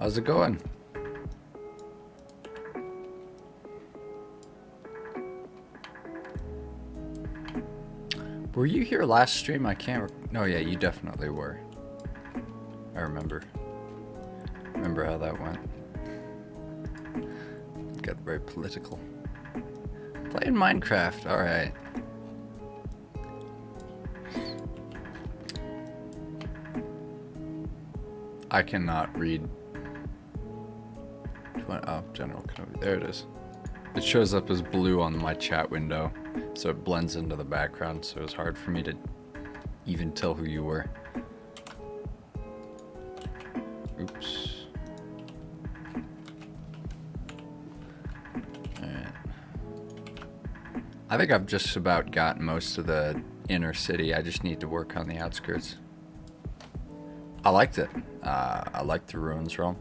How's it going? Were you here last stream? I can't. No, yeah, you definitely were. I remember. Remember how that went. Got very political. Playing Minecraft. All right. I cannot read. Oh, general code. There it is. It shows up as blue on my chat window, so it blends into the background, so it's hard for me to even tell who you were. Oops. Alright. I think I've just about got most of the inner city. I just need to work on the outskirts. I liked it. I liked the ruins realm.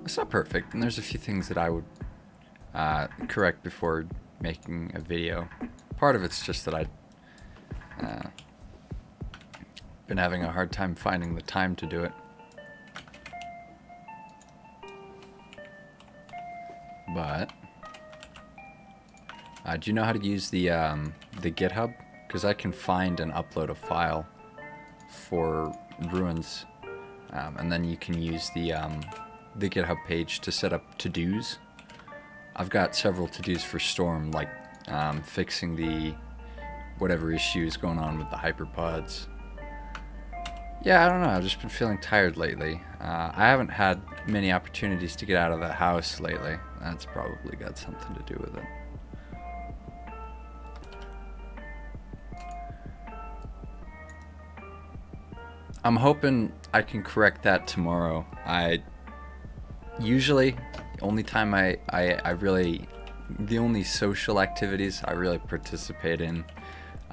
It's not perfect, and there's a few things that I would correct before making a video. Part of it's just that I've been having a hard time finding the time to do it. But do you know how to use the GitHub? Because I can find and upload a file for ruins, and then you can use the GitHub page to set up to-dos. I've got several to-dos for Storm, like fixing the whatever issues going on with the Hyperpods. Yeah, I don't know. I've just been feeling tired lately. I haven't had many opportunities to get out of the house lately. That's probably got something to do with it. I'm hoping I can correct that tomorrow. Usually, the only time I really, the only social activities I really participate in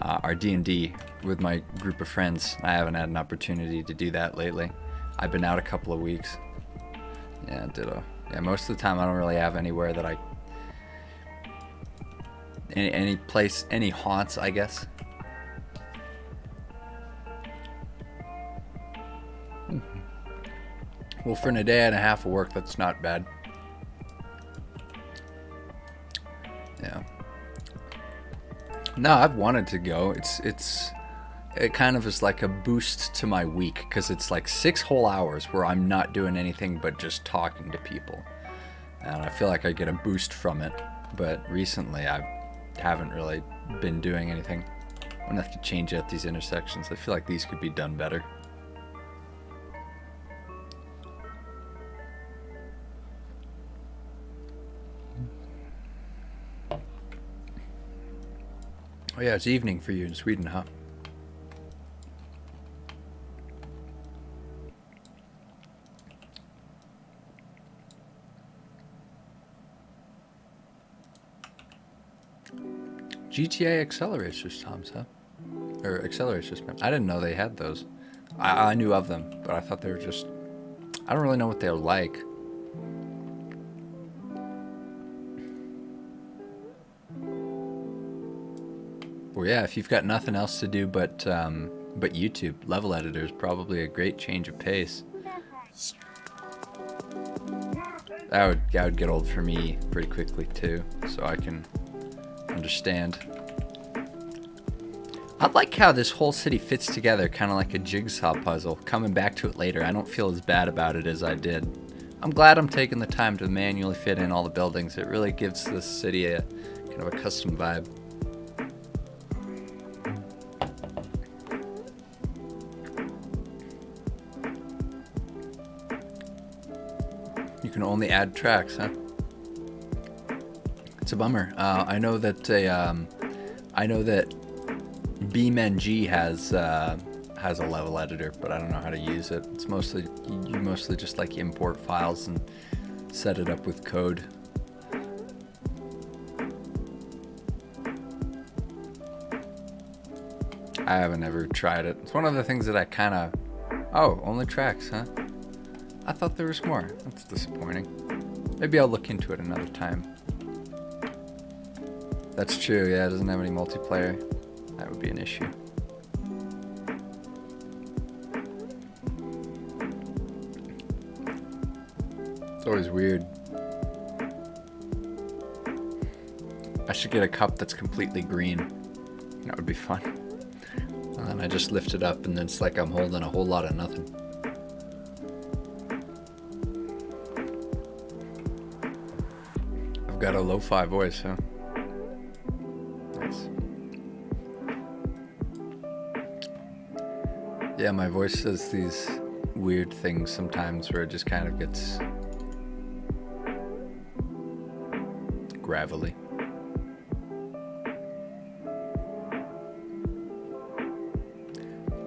are D&D with my group of friends. I haven't had an opportunity to do that lately. I've been out a couple of weeks. Yeah, ditto. Yeah, most of the time I don't really have anywhere that any place, any haunts, I guess. Well, for a day and a half of work, that's not bad. Yeah. No, I've wanted to go. It kind of is like a boost to my week, because it's like 6 whole hours where I'm not doing anything but just talking to people. And I feel like I get a boost from it. But recently, I haven't really been doing anything. I'm gonna have to change out these intersections. I feel like these could be done better. Oh yeah, it's evening for you in Sweden, huh? GTA accelerators, Tom's, huh? Or accelerators, I didn't know they had those. I knew of them, but I thought they were just... I don't really know what they're like. Well, yeah, if you've got nothing else to do but YouTube, level editor is probably a great change of pace. That would get old for me pretty quickly too, so I can understand. I like how this whole city fits together, kind of like a jigsaw puzzle. Coming back to it later, I don't feel as bad about it as I did. I'm glad I'm taking the time to manually fit in all the buildings. It really gives this city a kind of a custom vibe. You can only add tracks, huh? It's a bummer. I know that BeamNG has a level editor, but I don't know how to use it. It's mostly you mostly just like import files and set it up with code. I haven't ever tried it. It's one of the things that I kind of... Oh, only tracks, huh? I thought there was more. That's disappointing. Maybe I'll look into it another time. That's true, yeah, it doesn't have any multiplayer. That would be an issue. It's always weird. I should get a cup that's completely green. That would be fun. And then I just lift it up and then it's like I'm holding a whole lot of nothing. I've got a lo-fi voice, huh? Nice. Yeah, my voice says these weird things sometimes where it just kind of gets gravelly.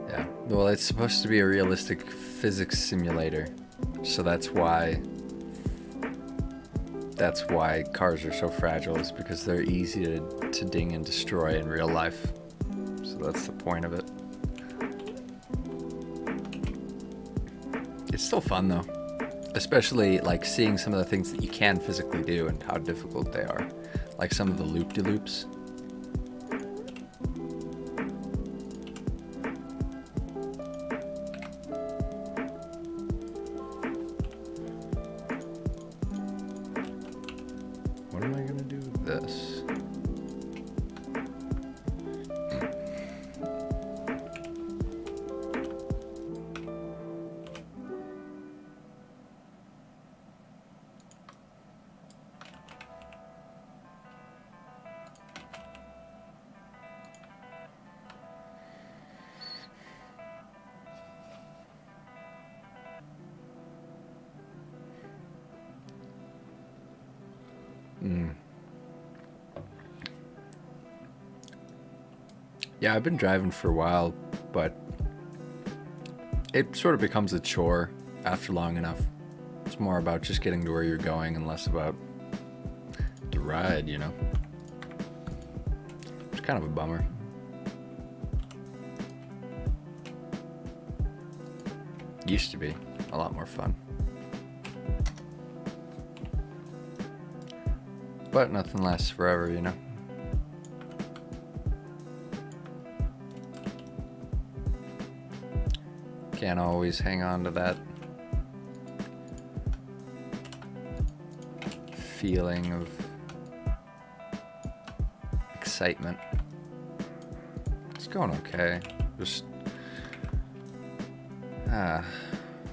Yeah, well, it's supposed to be a realistic physics simulator, so that's why cars are so fragile, is because they're easy to ding and destroy in real life. So that's the point of it. It's still fun though, especially like seeing some of the things that you can physically do and how difficult they are, like some of the loop-de-loops. What am I gonna do with this? Yeah, I've been driving for a while, but it sort of becomes a chore after long enough. It's more about just getting to where you're going and less about the ride, you know? It's kind of a bummer. Used to be a lot more fun. But nothing lasts forever, you know? Can't always hang on to that feeling of excitement. It's going okay. Just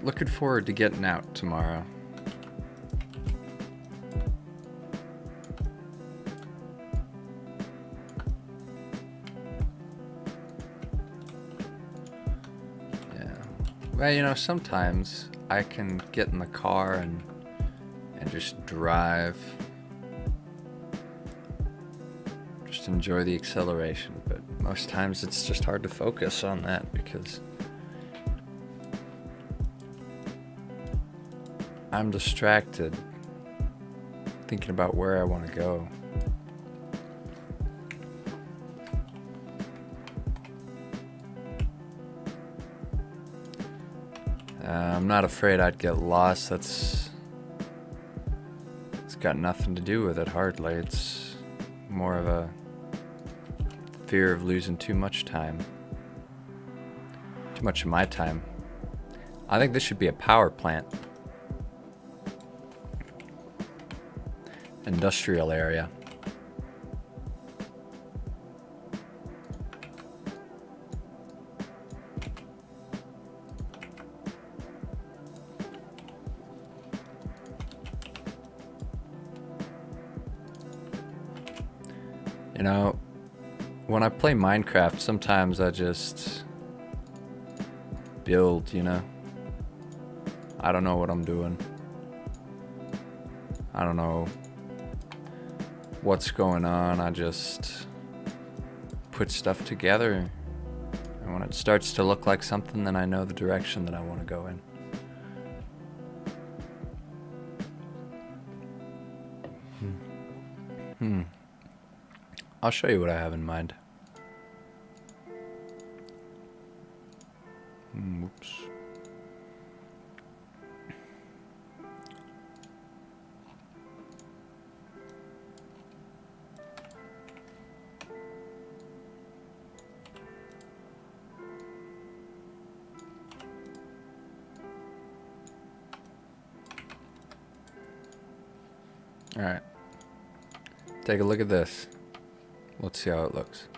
looking forward to getting out tomorrow. Well, you know, sometimes I can get in the car and just drive. Just enjoy the acceleration, but most times it's just hard to focus on that because I'm distracted thinking about where I want to go. I'm not afraid I'd get lost. It's got nothing to do with it, hardly. It's more of a fear of losing too much time. Too much of my time. I think this should be a power plant. Industrial area. You know, when I play Minecraft, sometimes I just build, you know. I don't know what I'm doing. I don't know what's going on. I just put stuff together. And when it starts to look like something, then I know the direction that I want to go in. I'll show you what I have in mind. Whoops. Alright. Take a look at this. Let's see how it looks.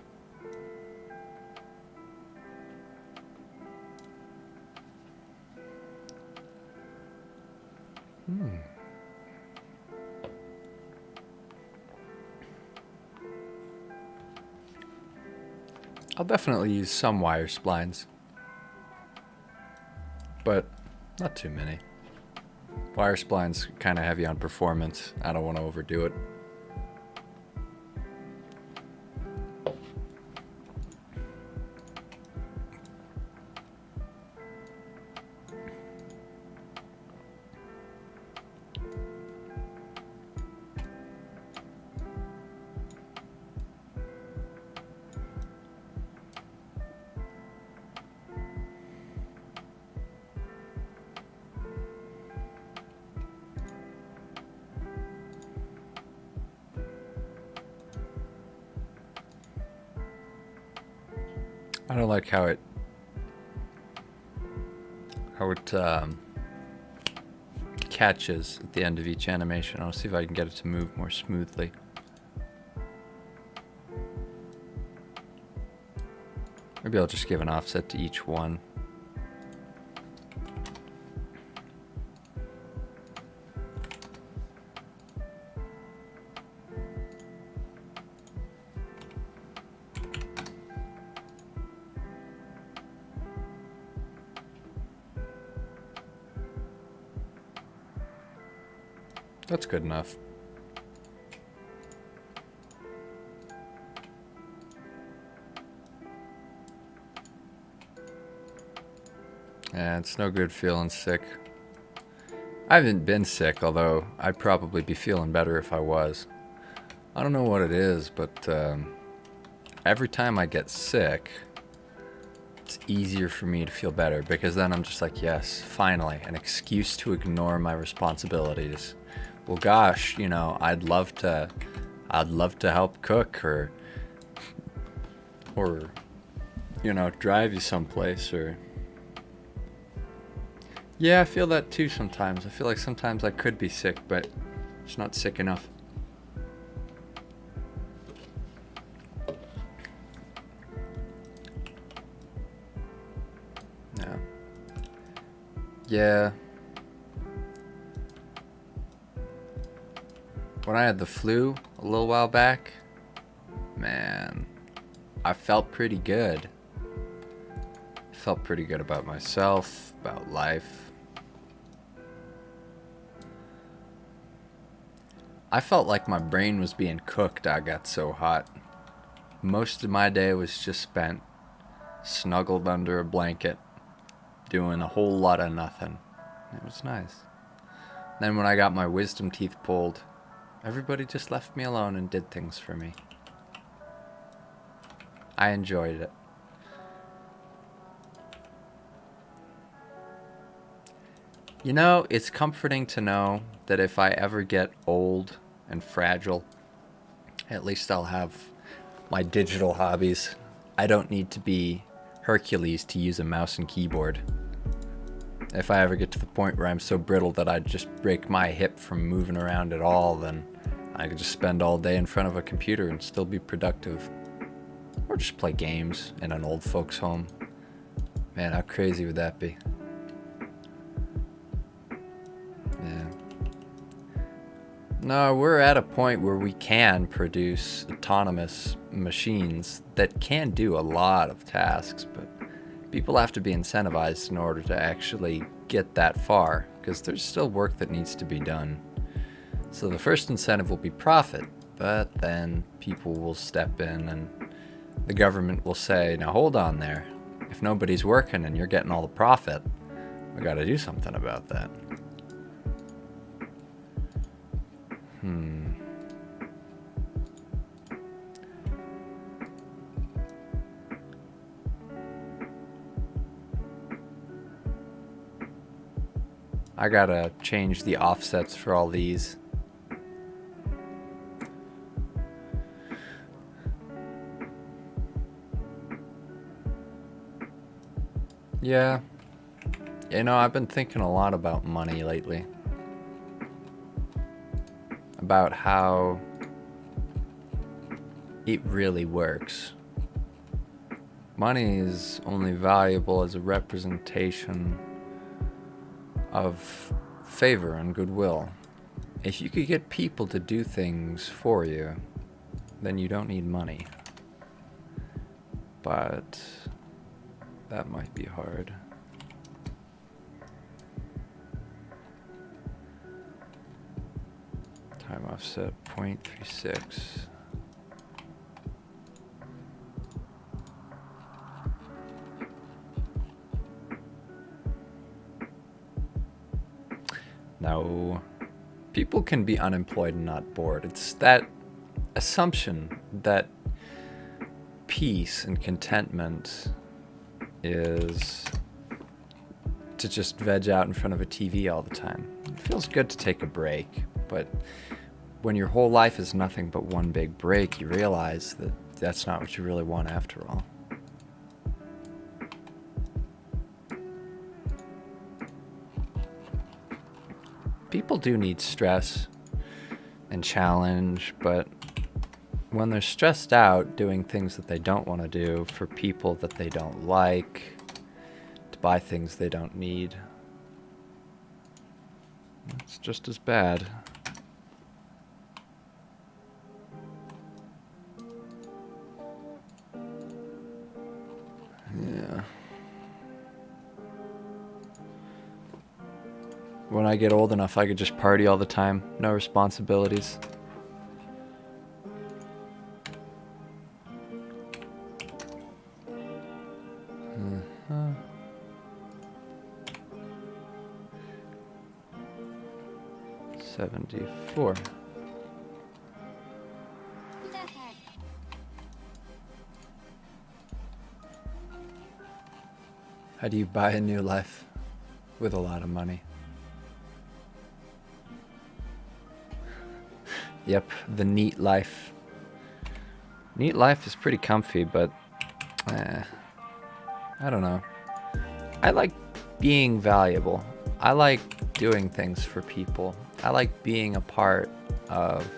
I'll definitely use some wire splines, but not too many. Wire splines kind of heavy on performance. I don't want to overdo it. I don't like how it catches at the end of each animation. I'll see if I can get it to move more smoothly. Maybe I'll just give an offset to each one. That's good enough. Yeah, it's no good feeling sick. I haven't been sick, although I'd probably be feeling better if I was. I don't know what it is, but every time I get sick, it's easier for me to feel better, because then I'm just like, yes, finally, an excuse to ignore my responsibilities. Well, gosh, you know, I'd love to help cook or you know, drive you someplace, or yeah, I feel that too sometimes. I feel like sometimes I could be sick, but it's not sick enough. Yeah. Yeah. When I had the flu a little while back, man, I felt pretty good. Felt pretty good about myself, about life. I felt like my brain was being cooked. I got so hot. Most of my day was just spent snuggled under a blanket, doing a whole lot of nothing. It was nice. Then when I got my wisdom teeth pulled, everybody just left me alone and did things for me. I enjoyed it. You know, it's comforting to know that if I ever get old and fragile, at least I'll have my digital hobbies. I don't need to be Hercules to use a mouse and keyboard. If I ever get to the point where I'm so brittle that I'd just break my hip from moving around at all, then I could just spend all day in front of a computer and still be productive. Or just play games in an old folks' home. Man, how crazy would that be? Yeah. No, we're at a point where we can produce autonomous machines that can do a lot of tasks, but people have to be incentivized in order to actually get that far, because there's still work that needs to be done. So the first incentive will be profit, but then people will step in and the government will say, now hold on there. If nobody's working and you're getting all the profit, we got to do something about that. I gotta change the offsets for all these. Yeah. You know, I've been thinking a lot about money lately. about how it really works. Money is only valuable as a representation of favor and goodwill. If you could get people to do things for you, then you don't need money. But that might be hard. Time offset 0.36. No. People can be unemployed and not bored. It's that assumption that peace and contentment is to just veg out in front of a TV all the time. It feels good to take a break, but when your whole life is nothing but one big break, you realize that that's not what you really want after all. People do need stress and challenge, but when they're stressed out doing things that they don't want to do for people that they don't like, to buy things they don't need, it's just as bad. Yeah. When I get old enough, I could just party all the time, no responsibilities. Uh-huh. $74. How do you buy a new life with a lot of money? Yep, the neat life. Neat life is pretty comfy, but I don't know. I like being valuable. I like doing things for people. I like being a part of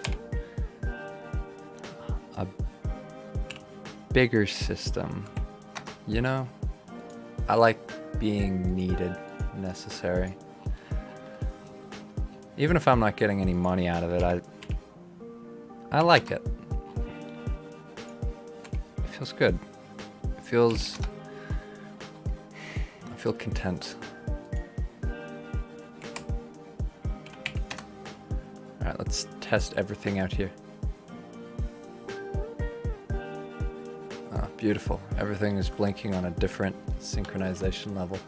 a bigger system, you know? I like being needed, necessary. Even if I'm not getting any money out of it, I like it. It feels good. I feel content. Alright, let's test everything out here. Ah, beautiful. Everything is blinking on a different synchronization level.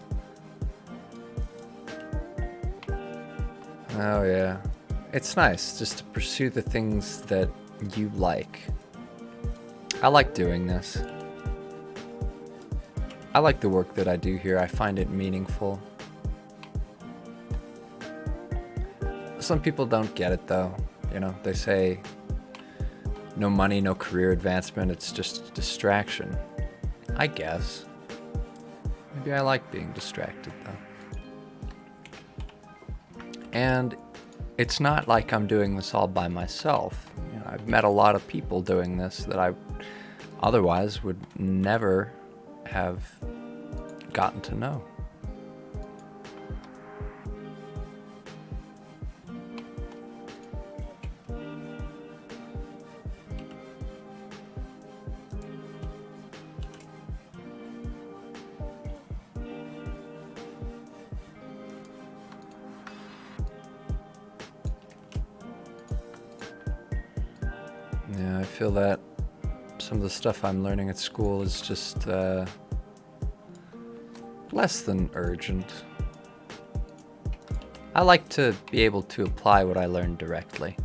Oh yeah. It's nice just to pursue the things that you like. I like doing this. I like the work that I do here. I find it meaningful. Some people don't get it though. You know, they say no money, no career advancement, it's just a distraction. I guess. Maybe I like being distracted though. And it's not like I'm doing this all by myself. You know, I've met a lot of people doing this that I otherwise would never have gotten to know. Yeah, I feel that some of the stuff I'm learning at school is just less than urgent. I like to be able to apply what I learned directly.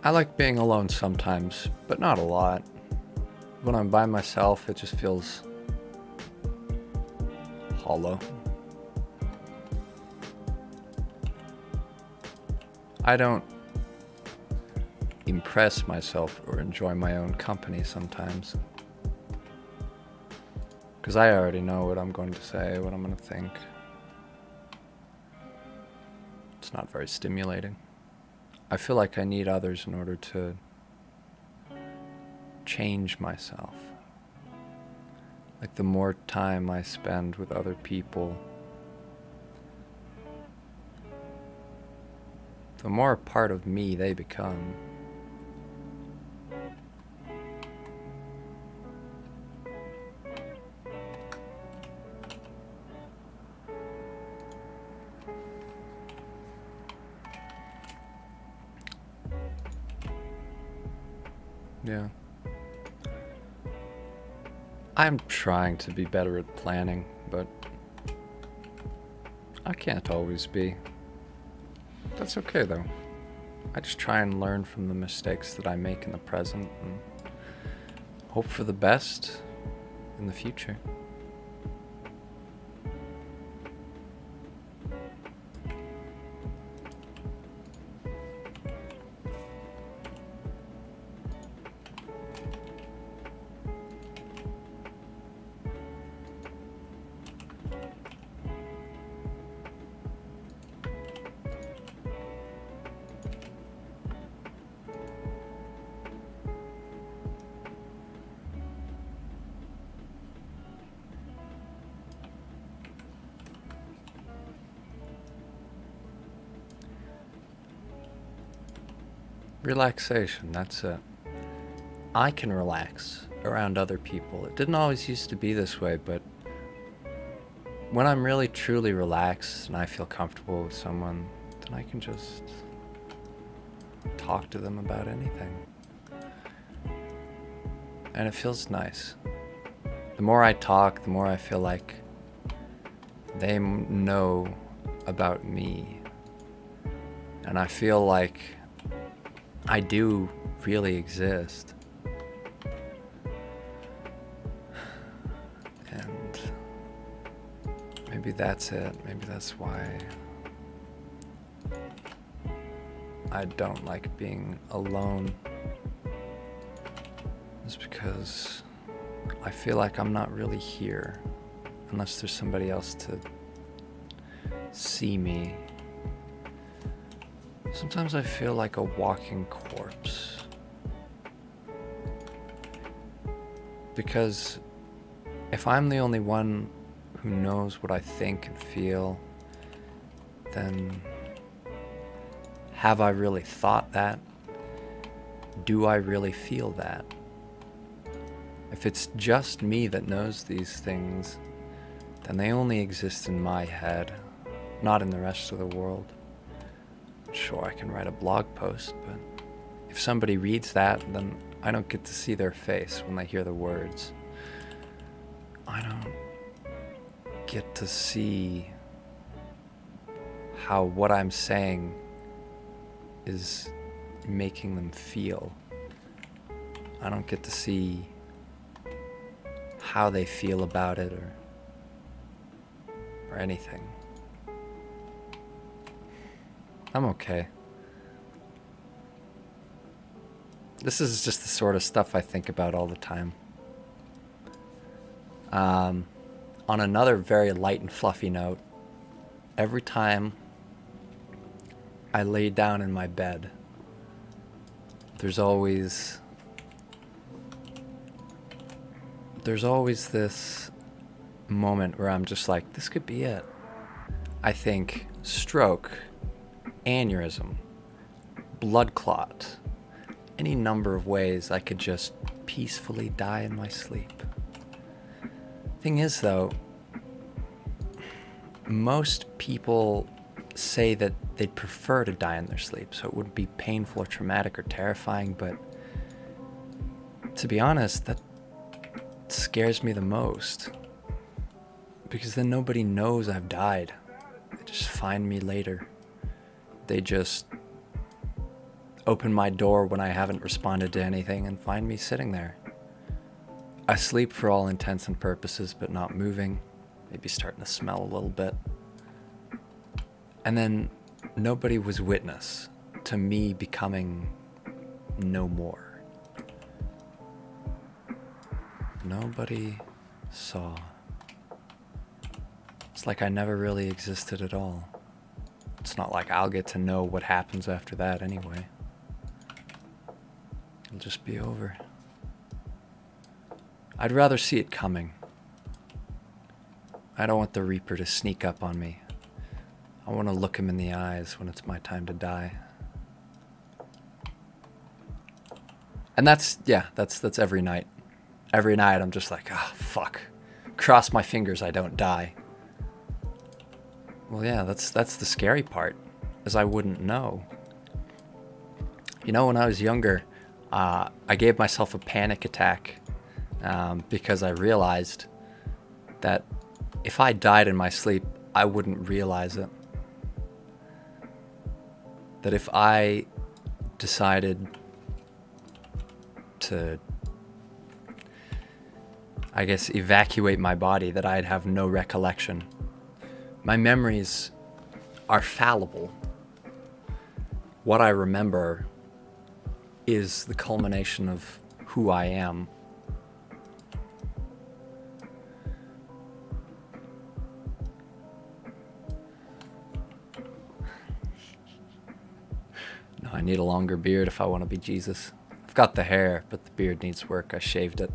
I like being alone sometimes, but not a lot. When I'm by myself, it just feels hollow. I don't impress myself or enjoy my own company sometimes. Because I already know what I'm going to say, what I'm going to think. It's not very stimulating. I feel like I need others in order to change myself. Like the more time I spend with other people, the more a part of me they become. Yeah. I'm trying to be better at planning, but I can't always be. That's okay though. I just try and learn from the mistakes that I make in the present and hope for the best in the future. Relaxation, that's it. I can relax around other people. It didn't always used to be this way, but when I'm really truly relaxed and I feel comfortable with someone, then I can just talk to them about anything. And it feels nice. The more I talk, the more I feel like they know about me. And I feel like I do really exist. And maybe that's it. Maybe that's why I don't like being alone. It's because I feel like I'm not really here unless there's somebody else to see me. Sometimes I feel like a walking corpse. Because if I'm the only one who knows what I think and feel, then have I really thought that? Do I really feel that? If it's just me that knows these things, then they only exist in my head, not in the rest of the world. Sure, I can write a blog post, but if somebody reads that, then I don't get to see their face when they hear the words. I don't get to see how what I'm saying is making them feel. I don't get to see how they feel about it or anything. I'm okay. This is just the sort of stuff I think about all the time. On another very light and fluffy note, every time I lay down in my bed, there's always this moment where I'm just like, this could be it. I think stroke, aneurysm, blood clot, any number of ways I could just peacefully die in my sleep. Thing is though, most people say that they'd prefer to die in their sleep, so it wouldn't be painful or traumatic or terrifying, but to be honest, that scares me the most. Because then nobody knows I've died. They just find me later. They just open my door when I haven't responded to anything and find me sitting there. I sleep for all intents and purposes, but not moving, maybe starting to smell a little bit. And then nobody was witness to me becoming no more. Nobody saw. It's like I never really existed at all. It's not like I'll get to know what happens after that anyway. It'll just be over. I'd rather see it coming. I don't want the Reaper to sneak up on me. I want to look him in the eyes when it's my time to die. And that's every night. Every night I'm just like, ah, fuck. Cross my fingers I don't die. Well, yeah, that's the scary part, is I wouldn't know. You know, when I was younger, I gave myself a panic attack because I realized that if I died in my sleep, I wouldn't realize it. That if I decided to, I guess, evacuate my body, that I'd have no recollection. My memories are fallible. What I remember is the culmination of who I am. No, I need a longer beard if I want to be Jesus. I've got the hair, but the beard needs work. I shaved it.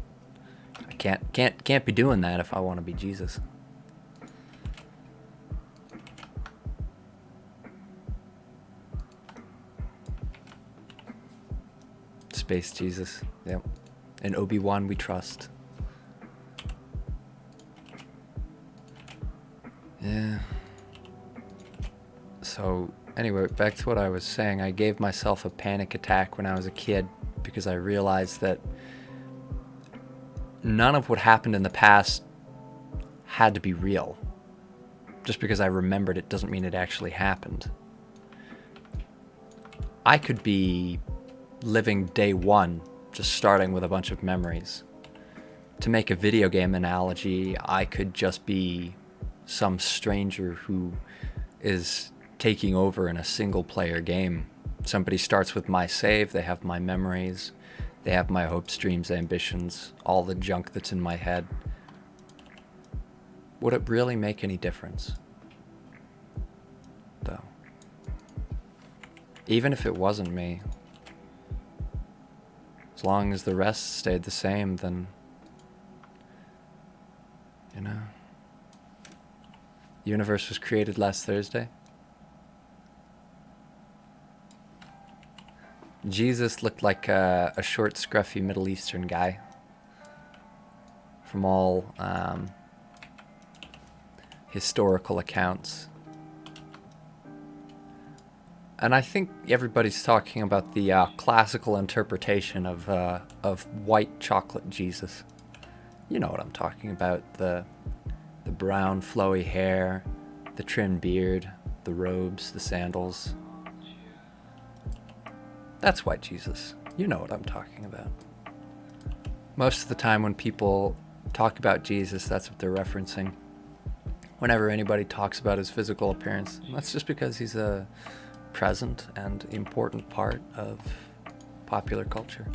I can't be doing that if I want to be Jesus. Space Jesus. Yep. In Obi-Wan we trust. Yeah. So, anyway, back to what I was saying. I gave myself a panic attack when I was a kid because I realized that none of what happened in the past had to be real. Just because I remembered it doesn't mean it actually happened. I could be living day one, just starting with a bunch of memories. To make a video game analogy, I could just be some stranger who is taking over in a single player game. Somebody starts with my save, they have my memories, they have my hopes, dreams, ambitions, all the junk that's in my head. Would it really make any difference? Though. Even if it wasn't me, as long as the rest stayed the same, then, you know, the universe was created last Thursday. Jesus looked like a short, scruffy Middle Eastern guy. From all historical accounts. And I think everybody's talking about the classical interpretation of white chocolate Jesus. You know what I'm talking about. The brown flowy hair, the trimmed beard, the robes, the sandals. That's white Jesus. You know what I'm talking about. Most of the time when people talk about Jesus, that's what they're referencing. Whenever anybody talks about his physical appearance, that's just because he's a present and important part of popular culture.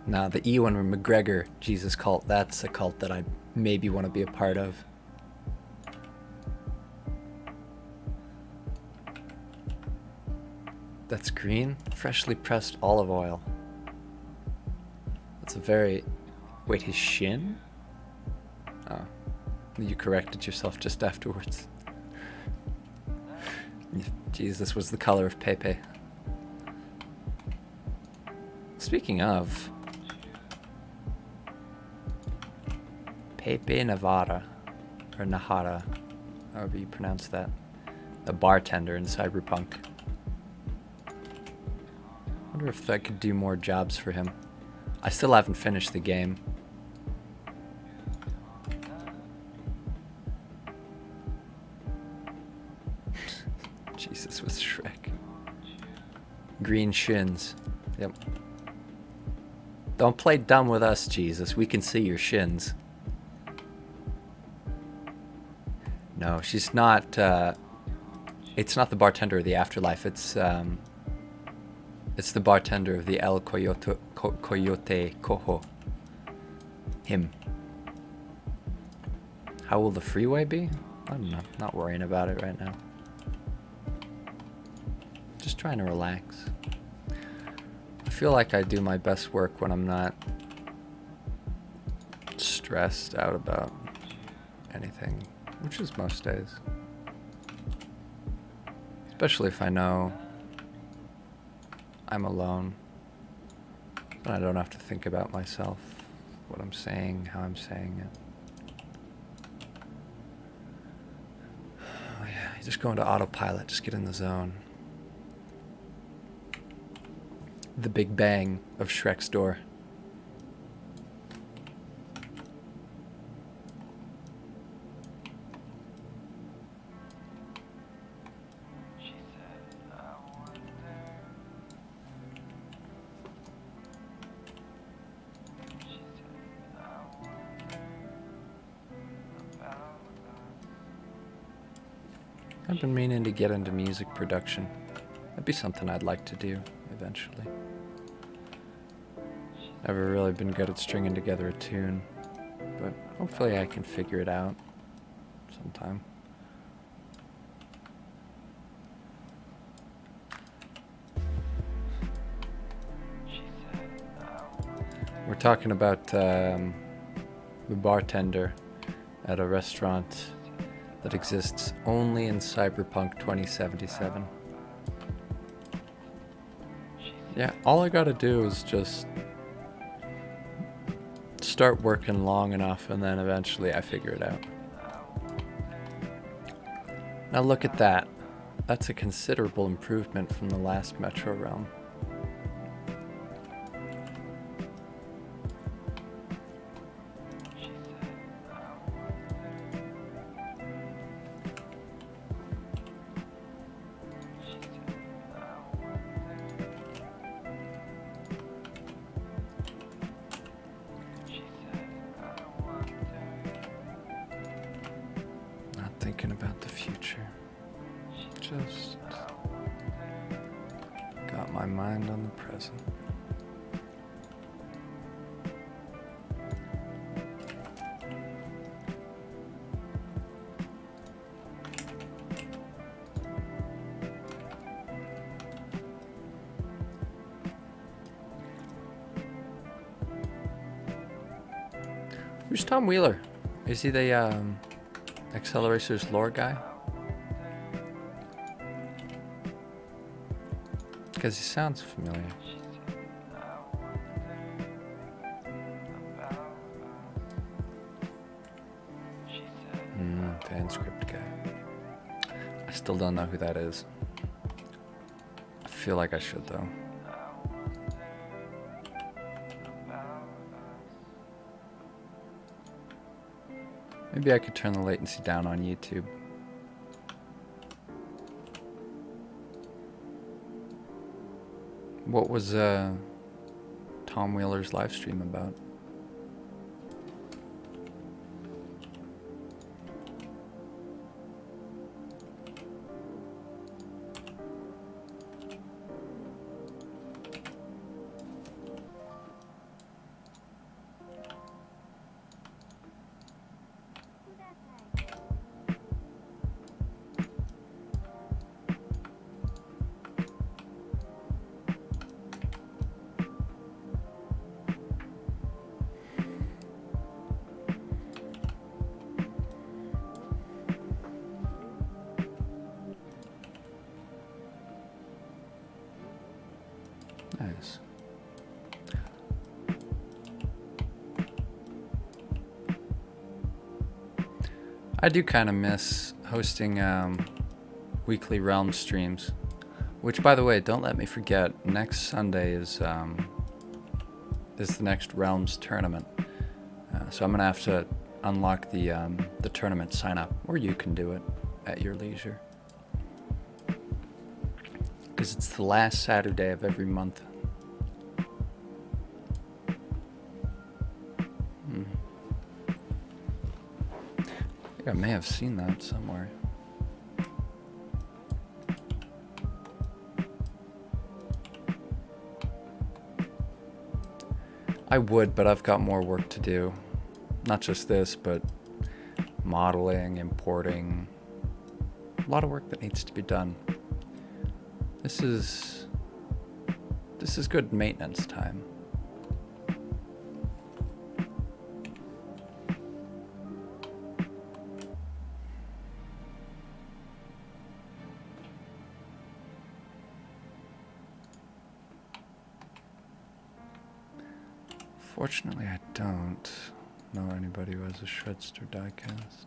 Now, the Ewan McGregor Jesus cult, that's a cult that I maybe want to be a part of. That's green, freshly pressed olive oil. That's a very... Wait, his shin? Oh, you corrected yourself just afterwards. Jesus was the color of Pepe. Speaking of... Pepe Navarra, or Nahara, however you pronounce that. The bartender in Cyberpunk. I wonder if I could do more jobs for him. I still haven't finished the game. Jesus with Shrek. Green shins. Yep. Don't play dumb with us, Jesus. We can see your shins. No, she's not. It's not the bartender of the afterlife. It's the bartender of the El Coyote Coho. Him. How will the freeway be? I don't know. Not worrying about it right now. Just trying to relax. I feel like I do my best work when I'm not stressed out about anything, which is most days. Especially if I know I'm alone. And I don't have to think about myself, what I'm saying, how I'm saying it. Oh yeah, you just go into autopilot, just get in the zone. The big bang of Shrek's door. I've been meaning to get into music production. That'd be something I'd like to do eventually. Never really been good at stringing together a tune, but hopefully I can figure it out sometime. We're talking about the bartender at a restaurant that exists only in Cyberpunk 2077. Yeah, all I gotta do is just start working long enough and then eventually I figure it out. Now look at that. That's a considerable improvement from the last Metro realm. Thinking about the future. Just got my mind on the present. Who's Tom Wheeler? Is he the Accelerator's lore guy? Because he sounds familiar. Fanscript guy. I still don't know who that is. I feel like I should though. Maybe I could turn the latency down on YouTube. What was Tom Wheeler's live stream about? Nice. I do kind of miss hosting weekly Realm streams, which, by the way, don't let me forget, next Sunday is the next Realms tournament. So I'm gonna have to unlock the tournament sign up, or you can do it at your leisure. Because it's the last Saturday of every month. I think I may have seen that somewhere. I would, but I've got more work to do. Not just this, but modeling, importing. A lot of work that needs to be done. This is good maintenance time. Fortunately, I don't know anybody who has a Shredster diecast.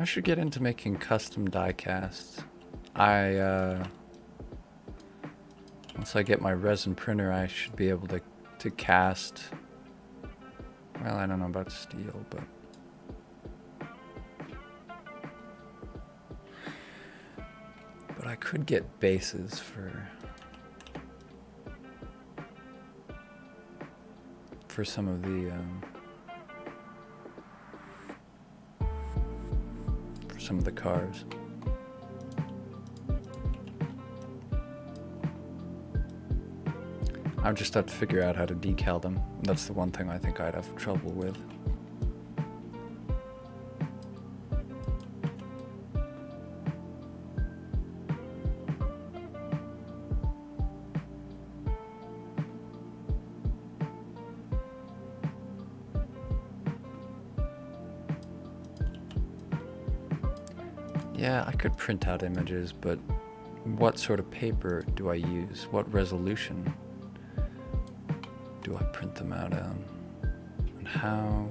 I should get into making custom diecasts. Once I get my resin printer, I should be able to cast. Well, I don't know about steel, but I could get bases for some of the cars. I just have to figure out how to decal them. That's the one thing I think I'd have trouble with. Yeah, I could print out images, but what sort of paper do I use? What resolution do I print them out on? And how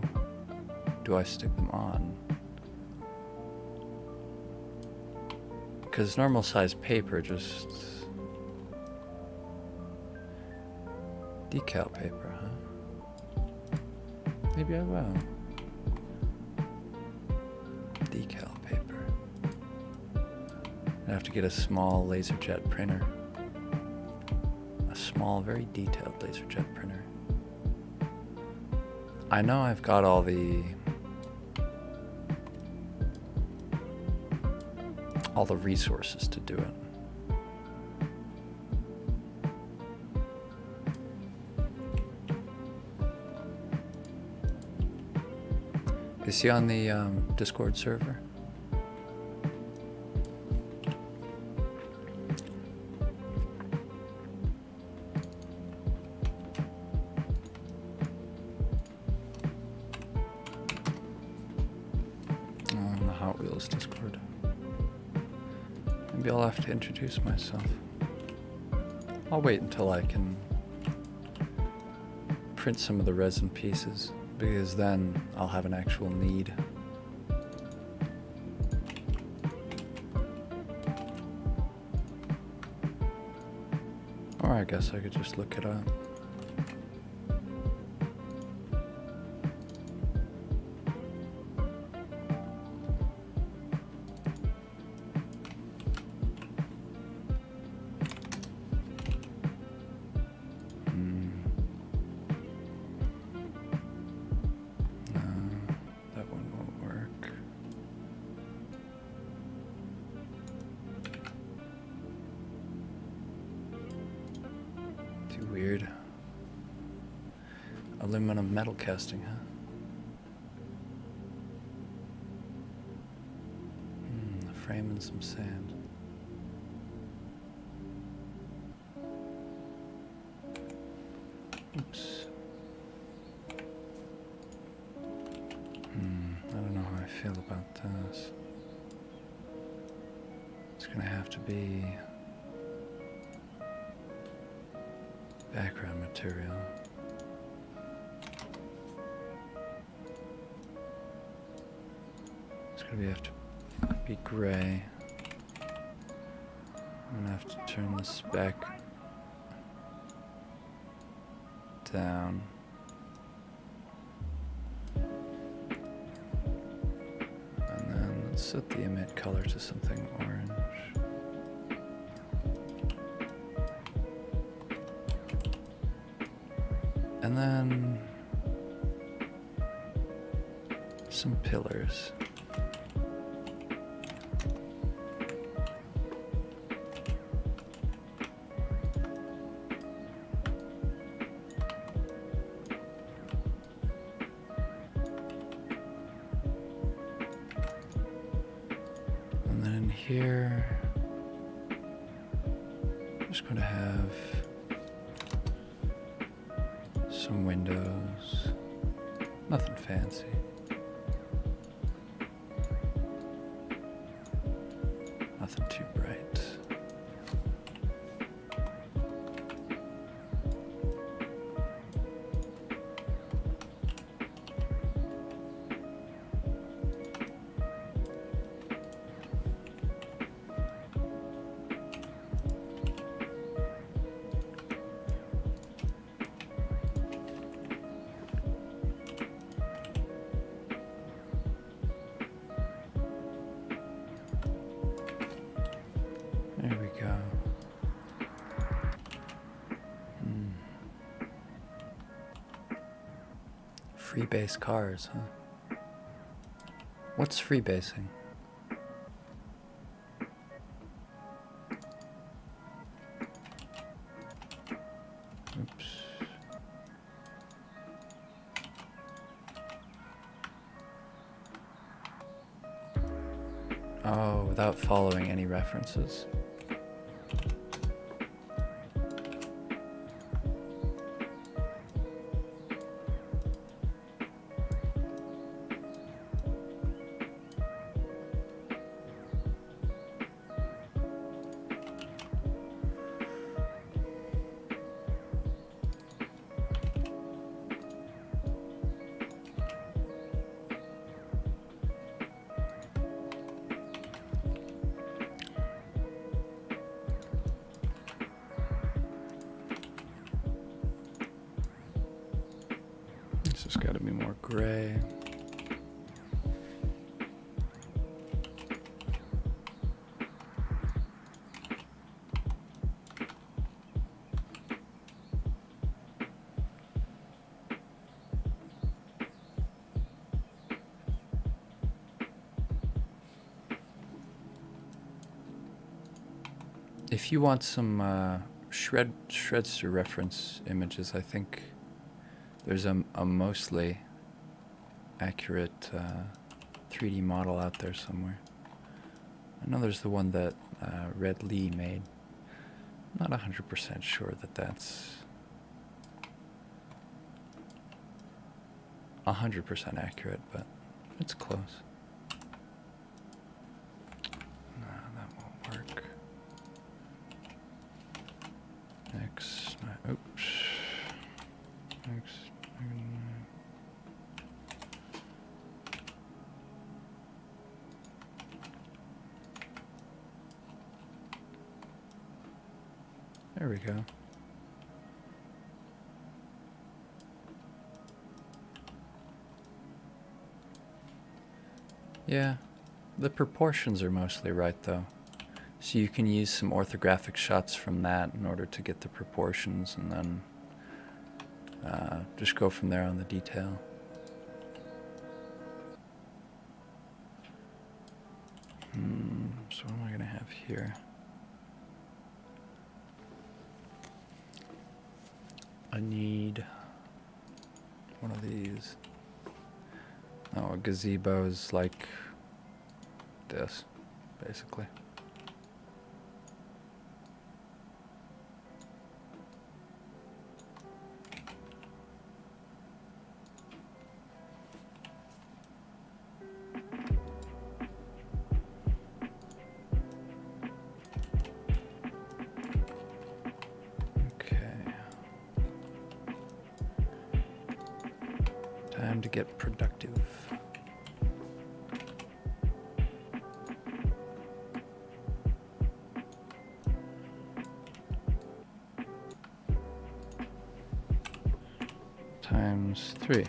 do I stick them on? Because normal size paper just... Decal paper, huh? Maybe I will. Decal paper. I have to get a small laserjet printer. A small, very detailed laserjet printer. I know I've got all the resources to do it. Is he on the Discord server? On the Hot Wheels Discord. Maybe I'll have to introduce myself. I'll wait until I can print some of the resin pieces, because then I'll have an actual need. Or I guess I could just look it up. Weird. Aluminum metal casting, huh? A frame and some sand. Oops. I don't know how I feel about this. It's gonna have to be background material. gonna have to be gray. I'm gonna have to turn this back down. And then let's set the emit color to something orange. And then some pillars. And then in here, I'm just going to have some windows, nothing fancy. Nothing too bright. There we go. Freebase cars, huh? What's freebasing? Oops. Oh, without following any references. It's just got to be more gray. If you want some shreds to reference images, I think there's a mostly accurate 3D model out there somewhere. I know there's the one that Red Lee made. I'm not 100% sure that that's 100% accurate, but it's close. No, that won't work. Next, oops. Next. There we go. Yeah, the proportions are mostly right though. So you can use some orthographic shots from that in order to get the proportions, and then just go from there on the detail. So what am I going to have here? I need one of these. Oh, a gazebo is like this, basically. Time to get productive. 3.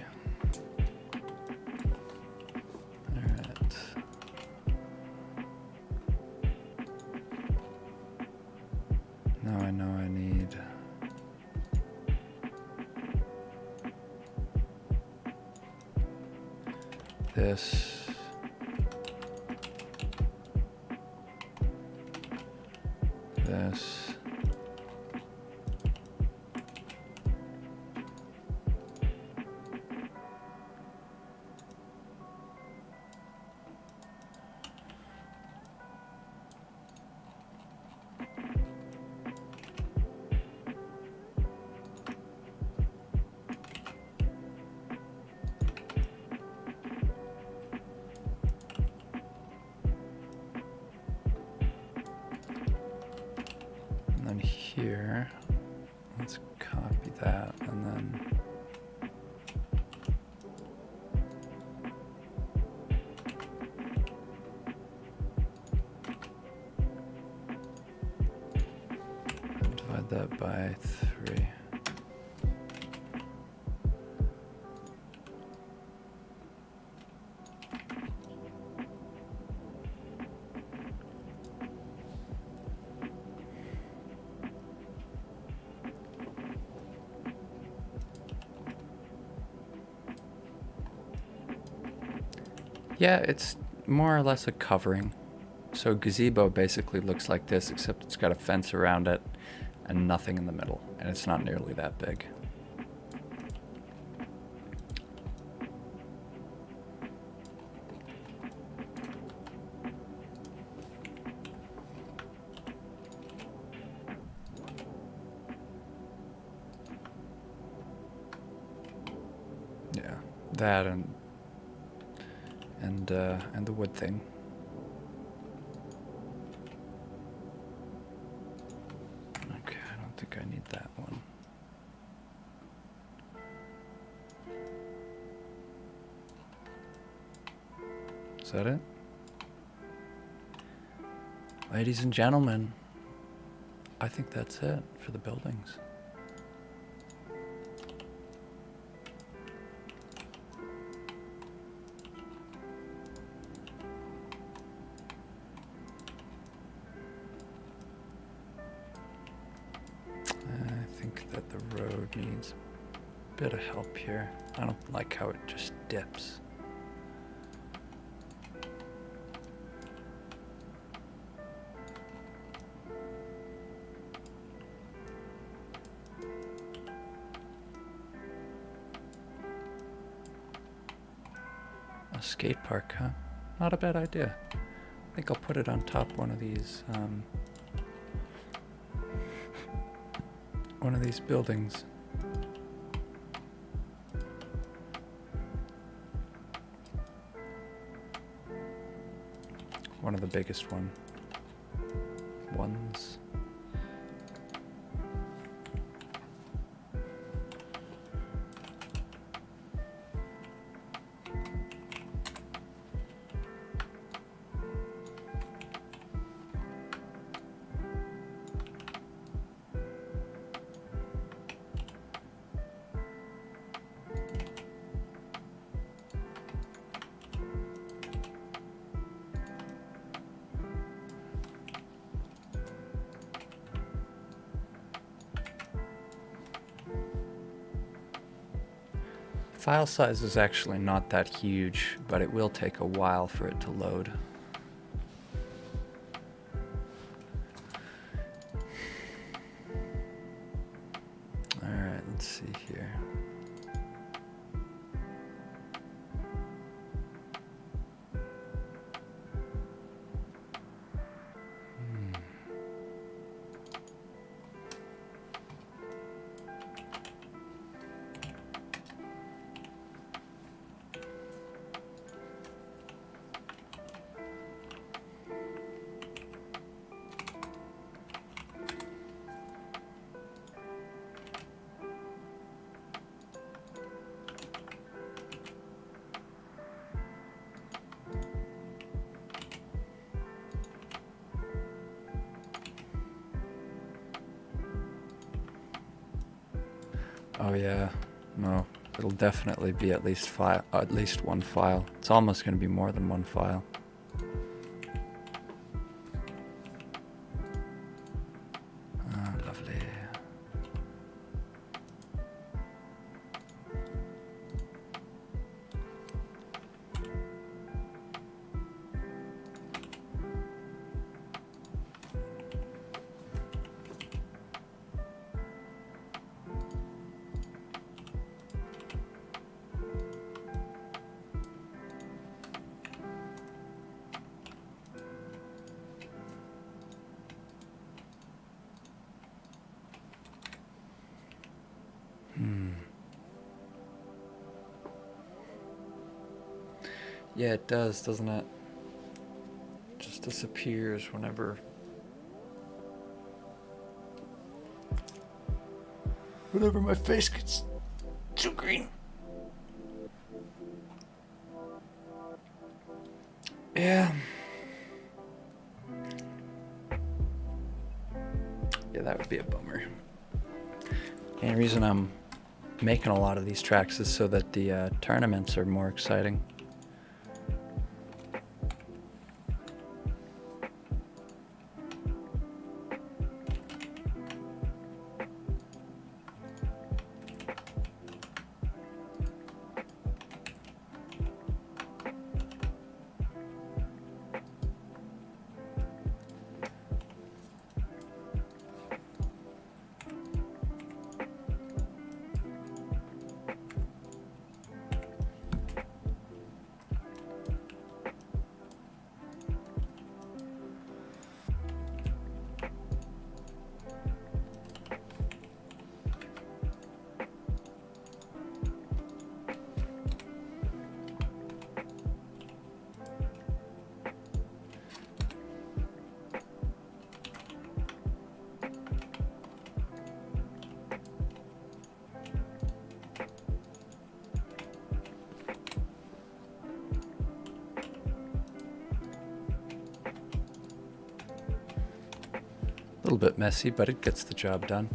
Alright. Now I know I need this. This. And then here, let's copy that and then divide that by 3. Yeah, it's more or less a covering. So gazebo basically looks like this, except it's got a fence around it and nothing in the middle, and it's not nearly that big. Yeah, that and the wood thing. Okay, I don't think I need that one. Is that it? Ladies and gentlemen, I think that's it for the buildings. I think that the road needs a bit of help here. I don't like how it just dips. A skate park, huh? Not a bad idea. I think I'll put it on top one of these buildings. One of the biggest ones. File size is actually not that huge, but it will take a while for it to load. Alright, let's see here. Oh yeah, no, it'll definitely be at least one file. It's almost going to be more than one file. Lovely. Yeah, it does, doesn't it? Just disappears whenever my face gets too green. Yeah. Yeah, that would be a bummer. The only reason I'm making a lot of these tracks is so that the tournaments are more exciting. A little bit messy, but it gets the job done.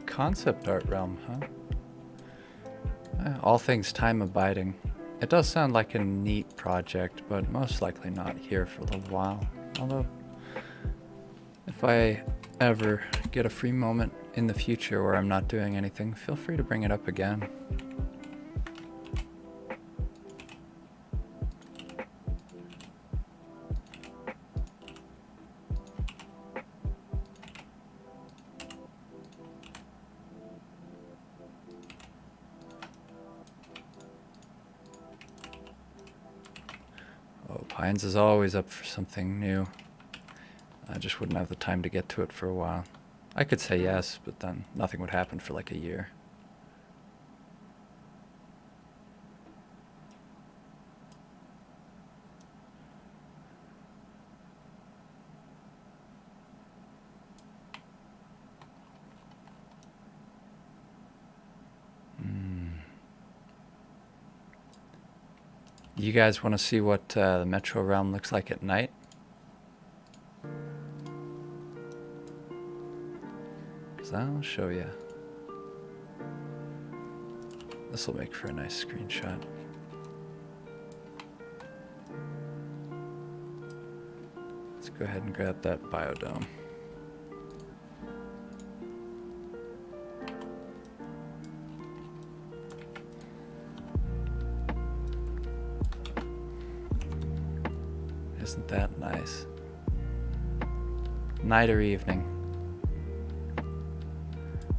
Concept art realm, huh? All things time abiding. It does sound like a neat project, but most likely not here for a little while. Although, if I ever get a free moment in the future where I'm not doing anything, feel free to bring it up again. Pines is always up for something new. I just wouldn't have the time to get to it for a while. I could say yes, but then nothing would happen for like a year. You guys want to see what the Metro realm looks like at night? Because I'll show you. This will make for a nice screenshot. Let's go ahead and grab that biodome. Isn't that nice? Night or evening?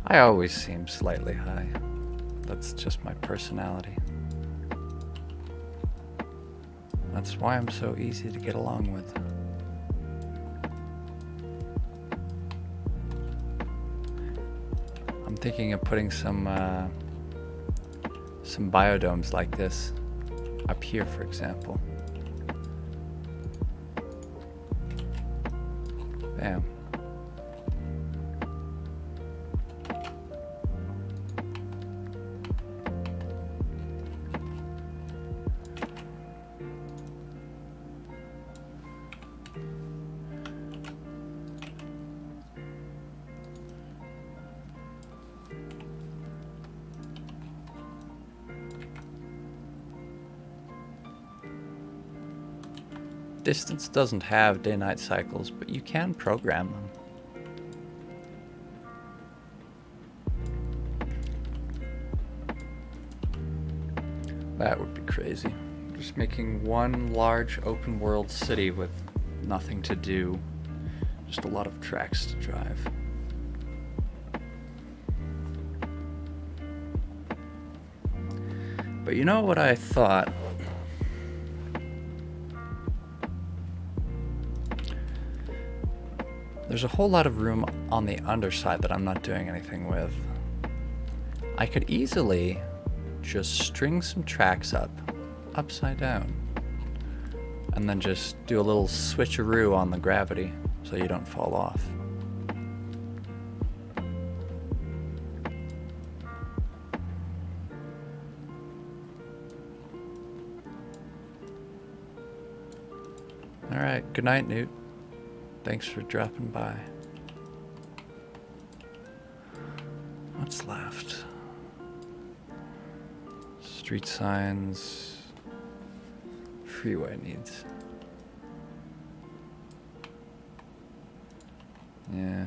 I always seem slightly high. That's just my personality. That's why I'm so easy to get along with. I'm thinking of putting some some biodomes like this up here, for example. Bam. Distance doesn't have day-night cycles, but you can program them. That would be crazy. Just making one large open world city with nothing to do. Just a lot of tracks to drive. But you know what I thought? There's a whole lot of room on the underside that I'm not doing anything with. I could easily just string some tracks up, upside down, and then just do a little switcheroo on the gravity so you don't fall off. Alright, good night, Newt. Thanks for dropping by. What's left? Street signs. Freeway needs. Yeah,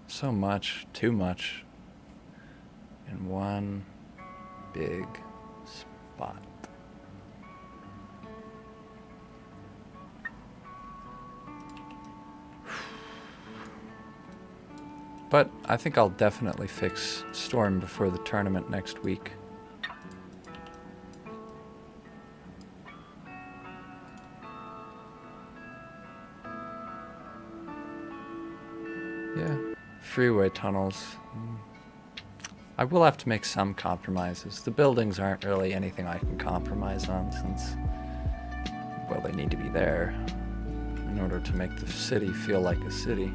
so much, too much in one big spot. But I think I'll definitely fix Storm before the tournament next week. Yeah, freeway tunnels. I will have to make some compromises. The buildings aren't really anything I can compromise on since, well, they need to be there in order to make the city feel like a city.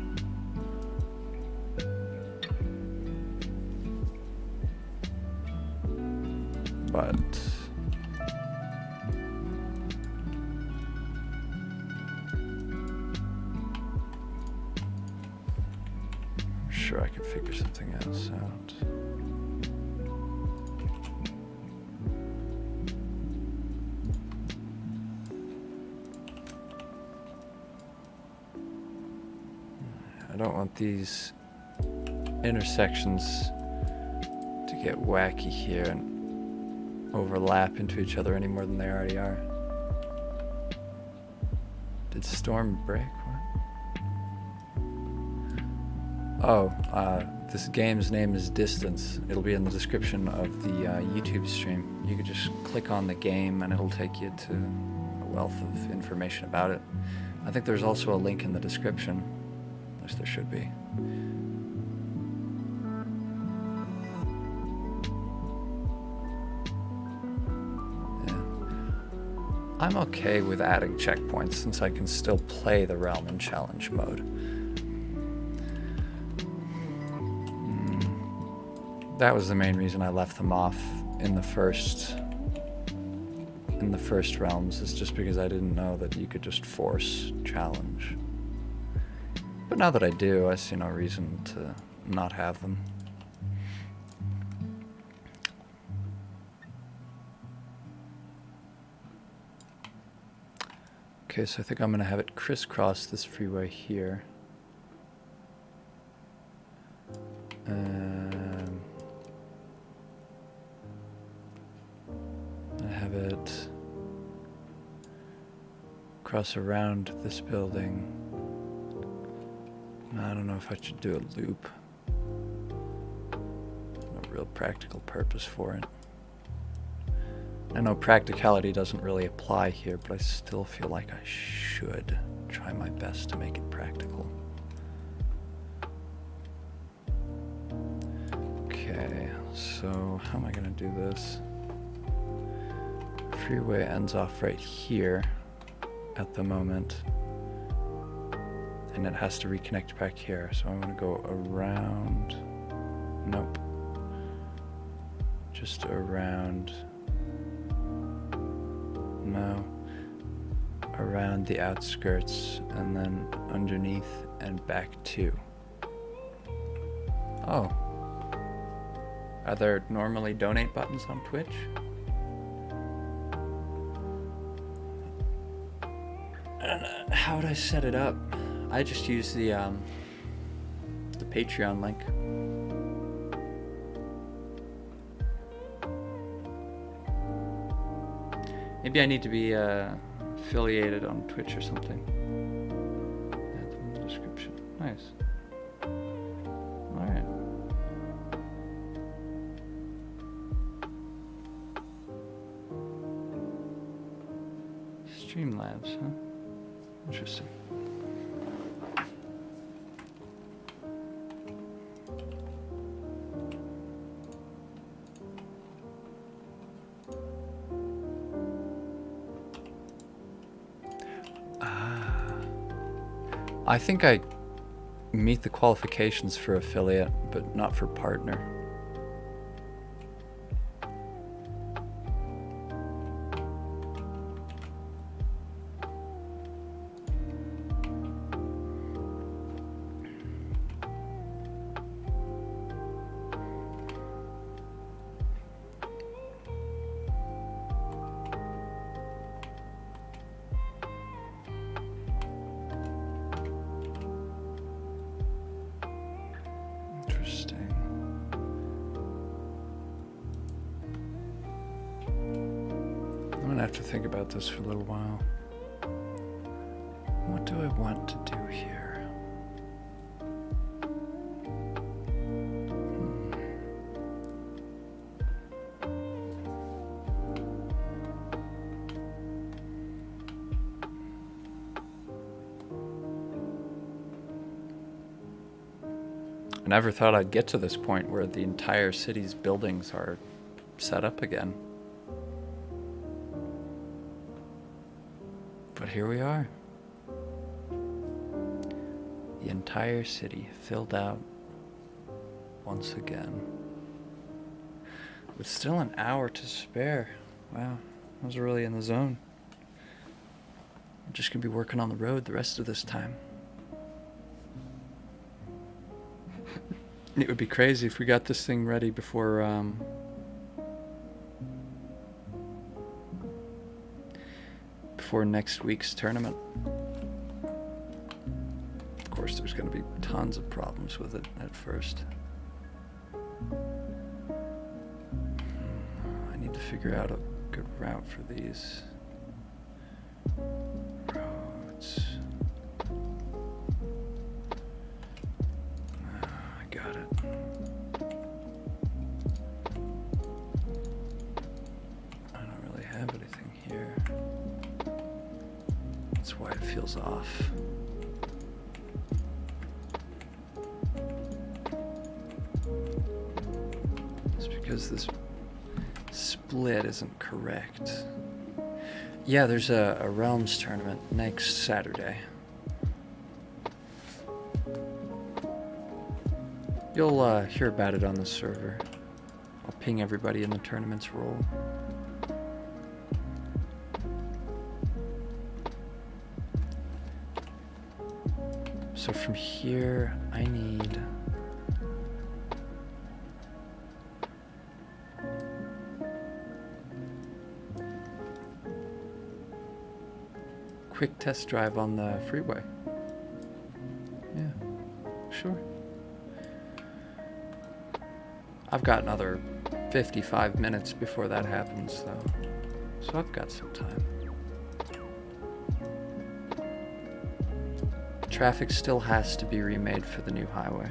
But I'm sure I could figure something else out. I don't want these intersections to get wacky here and overlap into each other any more than they already are. Did Storm break? What? Oh, this game's name is Distance. It'll be in the description of the YouTube stream. You could just click on the game and it'll take you to a wealth of information about it. I think there's also a link in the description. At least there should be. I'm okay with adding checkpoints since I can still play the realm in challenge mode. That was the main reason I left them off in the first realms, is just because I didn't know that you could just force challenge. But now that I do, I see no reason to not have them. Okay, so I think I'm going to have it crisscross this freeway here. I have it cross around this building. I don't know if I should do a loop. No real practical purpose for it. I know practicality doesn't really apply here, but I still feel like I should try my best to make it practical. Okay, so how am I going to do this? freeway ends off right here at the moment. And it has to reconnect back here. So I'm going to go around. Nope. Just around. No. Around the outskirts and then underneath and back to. Oh. Are there normally donate buttons on Twitch? I don't know. How would I set it up? I just use the Patreon link. Maybe I need to be affiliated on Twitch or something. Add them in the description. Nice. Alright. Streamlabs, huh? Interesting. I think I meet the qualifications for affiliate, but not for partner. Think about this for a little while. What do I want to do here? I never thought I'd get to this point where the entire city's buildings are set up again. But here we are. The entire city filled out once again. With still an hour to spare. Wow, I was really in the zone. I'm just gonna be working on the road the rest of this time. It would be crazy if we got this thing ready before next week's tournament. Of course, there's going to be tons of problems with it at first. I need to figure out a good route for these roads. I got it. I don't really have anything here. That's why it feels off. It's because this split isn't correct. Yeah, there's a Realms tournament next Saturday. You'll hear about it on the server. I'll ping everybody in the tournament's role. So from here, I need quick test drive on the freeway. Yeah, sure. I've got another 55 minutes before that happens, though, so I've got some time. Traffic still has to be remade for the new highway.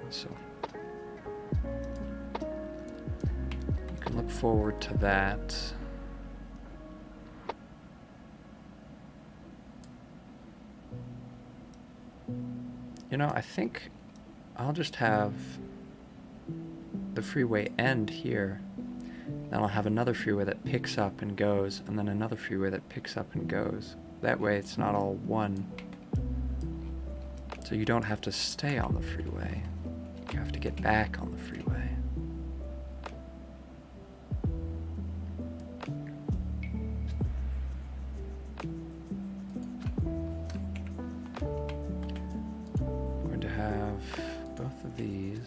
So you can look forward to that. You know, I think I'll just have the freeway end here. Then I'll have another freeway that picks up and goes, and then another freeway that picks up and goes. That way it's not all one. So you don't have to stay on the freeway. You have to get back on the freeway. I'm going to have both of these.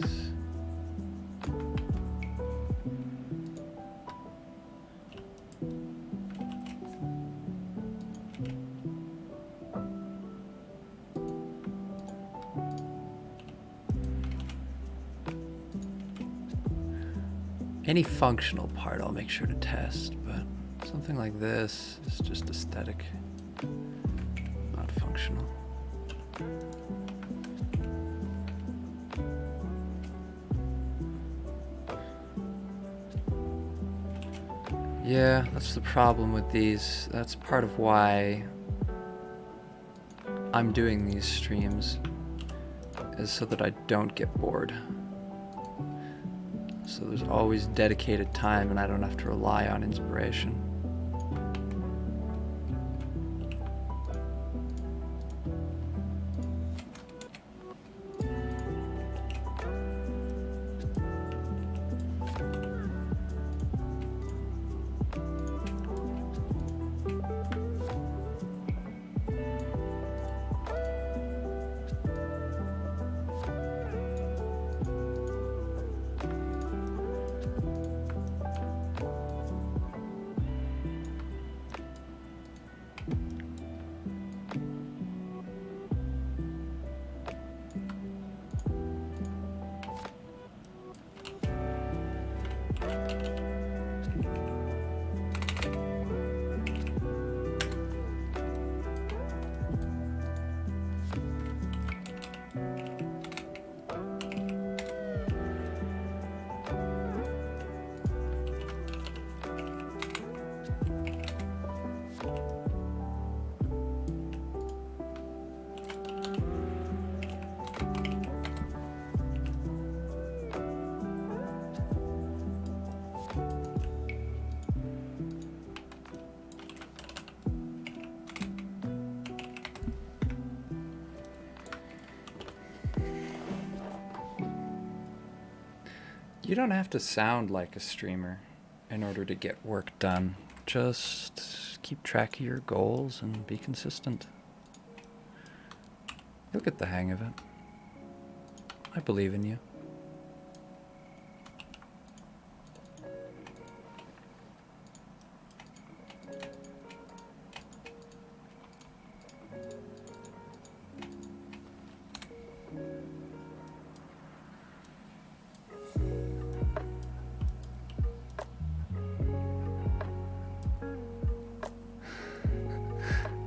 Any functional part I'll make sure to test, but something like this is just aesthetic, not functional. Yeah, that's the problem with these. That's part of why I'm doing these streams, is so that I don't get bored. So there's always dedicated time and I don't have to rely on inspiration. You don't have to sound like a streamer in order to get work done. Just keep track of your goals and be consistent. You'll get the hang of it. I believe in you.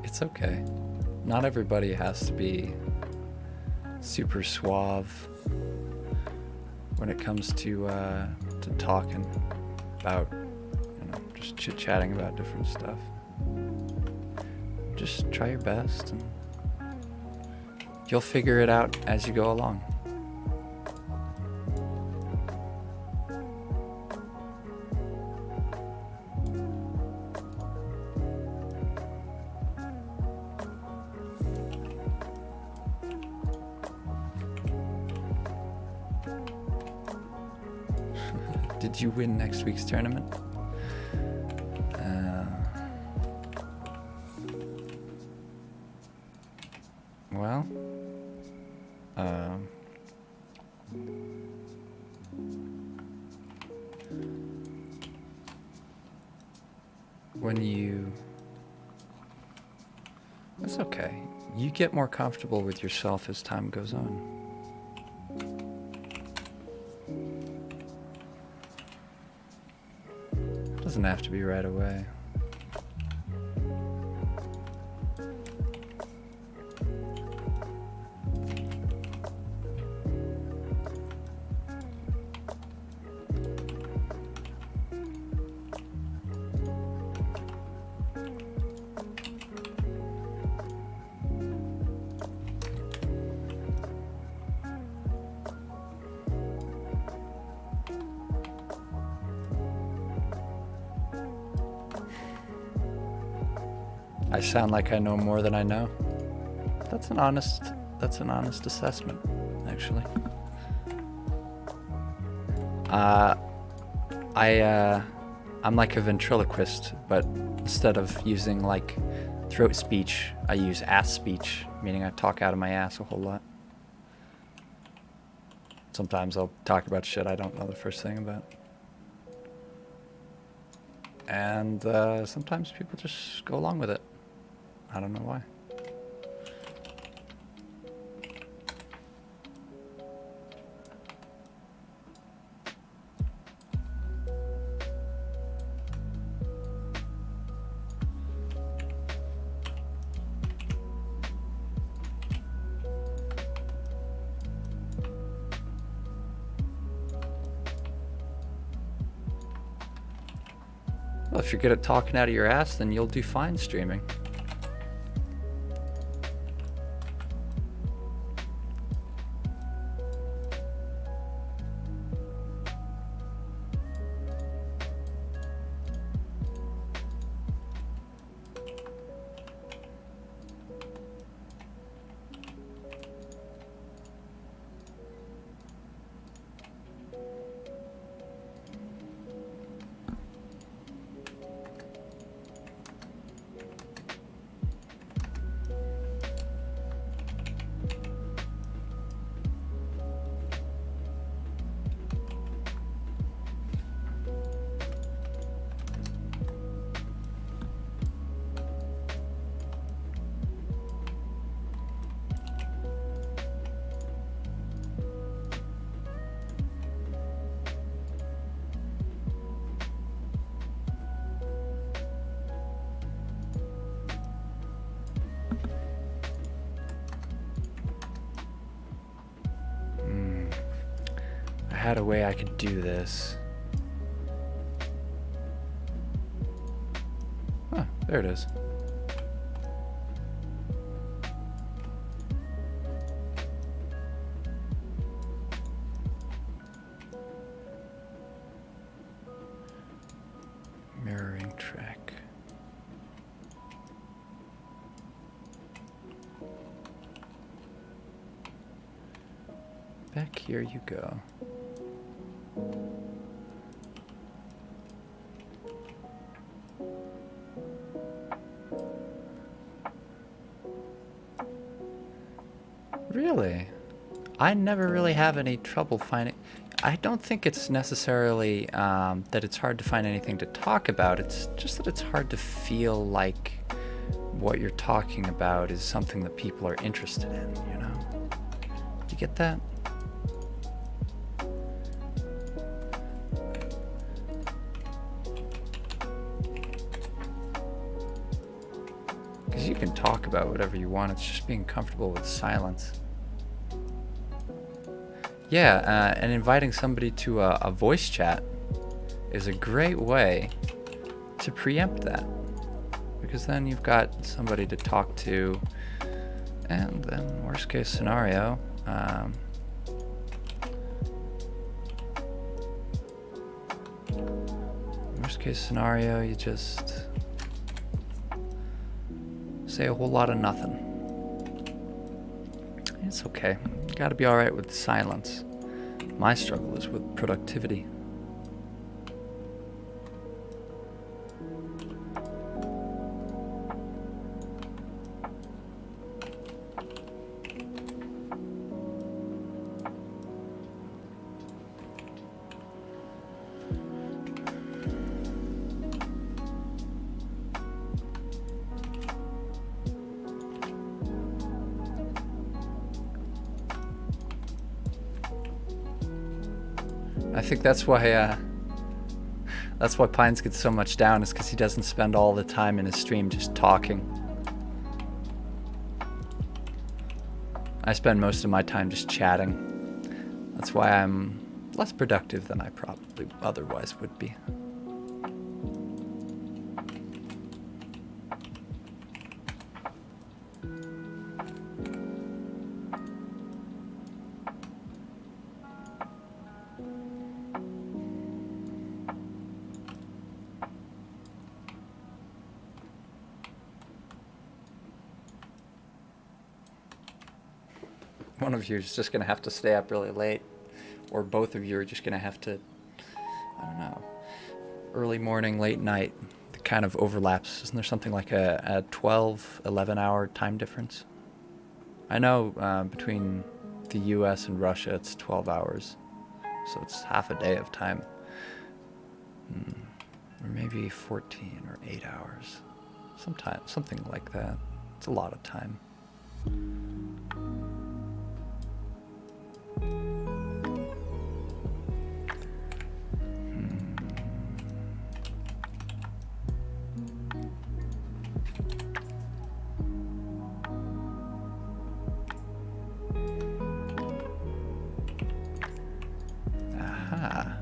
It's okay. Not everybody has to be super suave when it comes to talking about, just chit-chatting about different stuff. Just try your best and you'll figure it out as you go along. Did you win next week's tournament? Well, it's okay. You get more comfortable with yourself as time goes on. Doesn't have to be right away. I sound like I know more than I know. That's an honest assessment, actually. I'm like a ventriloquist, but instead of using like throat speech, I use ass speech, meaning I talk out of my ass a whole lot. Sometimes I'll talk about shit I don't know the first thing about. And sometimes people just go along with it. I don't know why. Well, if you're good at talking out of your ass, then you'll do fine streaming. I had a way I could do this. Huh, there it is. Mirroring track. Back here you go. Really? I never really have any trouble finding... I don't think it's necessarily that it's hard to find anything to talk about. It's just that it's hard to feel like what you're talking about is something that people are interested in, you know? Do you get that? Because you can talk about whatever you want. It's just being comfortable with silence. Yeah, and inviting somebody to a voice chat is a great way to preempt that. Because then you've got somebody to talk to, and then worst case scenario, you just say a whole lot of nothing. It's okay. You gotta be alright with silence. My struggle is with productivity. I think that's why Pines gets so much down, is because he doesn't spend all the time in his stream just talking. I spend most of my time just chatting. That's why I'm less productive than I probably otherwise would be. one of you is just going to have to stay up really late, or both of you are just going to have to, I don't know, early morning, late night. It kind of overlaps. Isn't there something like a 12, 11-hour time difference? I know between the US and Russia it's 12 hours, so it's half a day of time. Or maybe 14 or 8 hours. Something like that. It's a lot of time. Aha.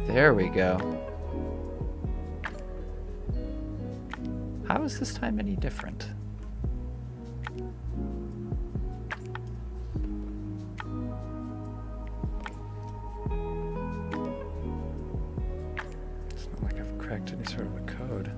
There we go. How is this time any different? It's not like I've cracked any sort of a code.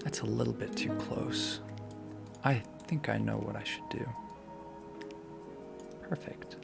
That's a little bit too close. I think I know what I should do. Perfect.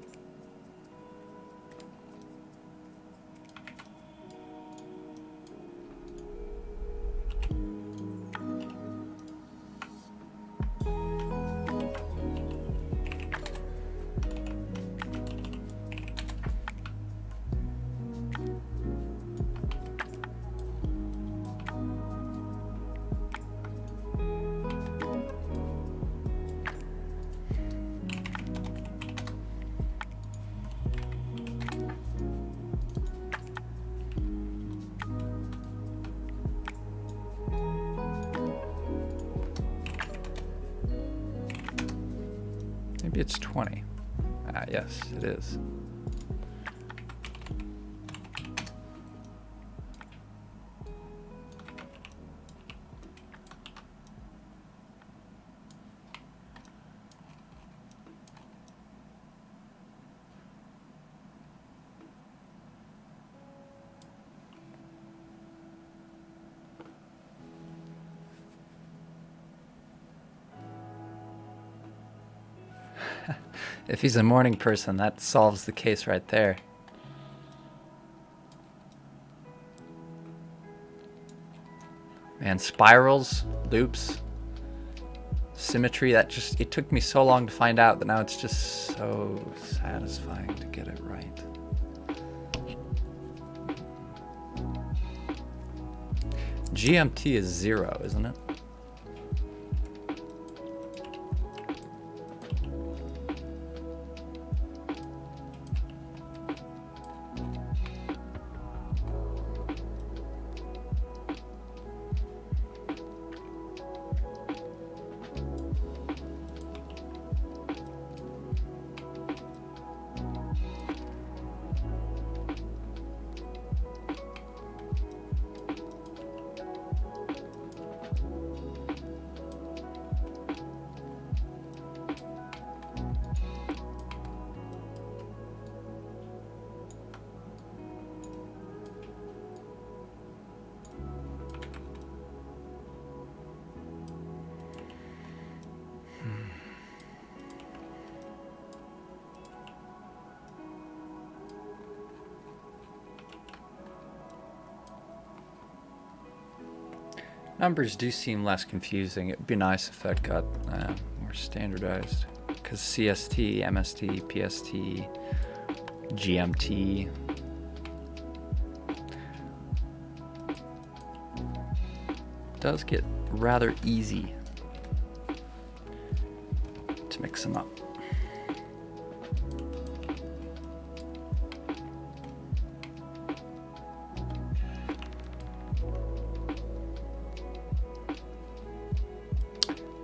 Maybe it's 20. Ah, yes, it is. If he's a morning person, that solves the case right there. Man, spirals, loops, symmetry, that just, it took me so long to find out that now it's just so satisfying to get it right. GMT is 0, isn't it? Numbers do seem less confusing. It would be nice if that got more standardized. Because CST, MST, PST, GMT. Does get rather easy to mix them up.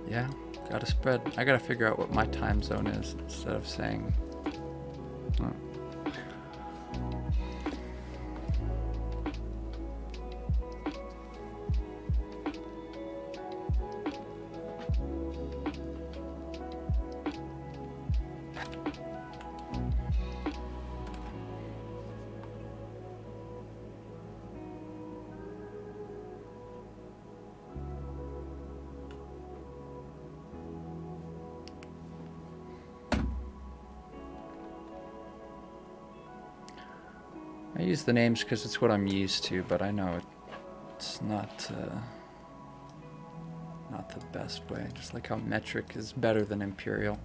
Yeah, gotta spread. I gotta figure out what my time zone is instead of saying. I use the names because it's what I'm used to, but I know it's not the best way. Just like how metric is better than imperial.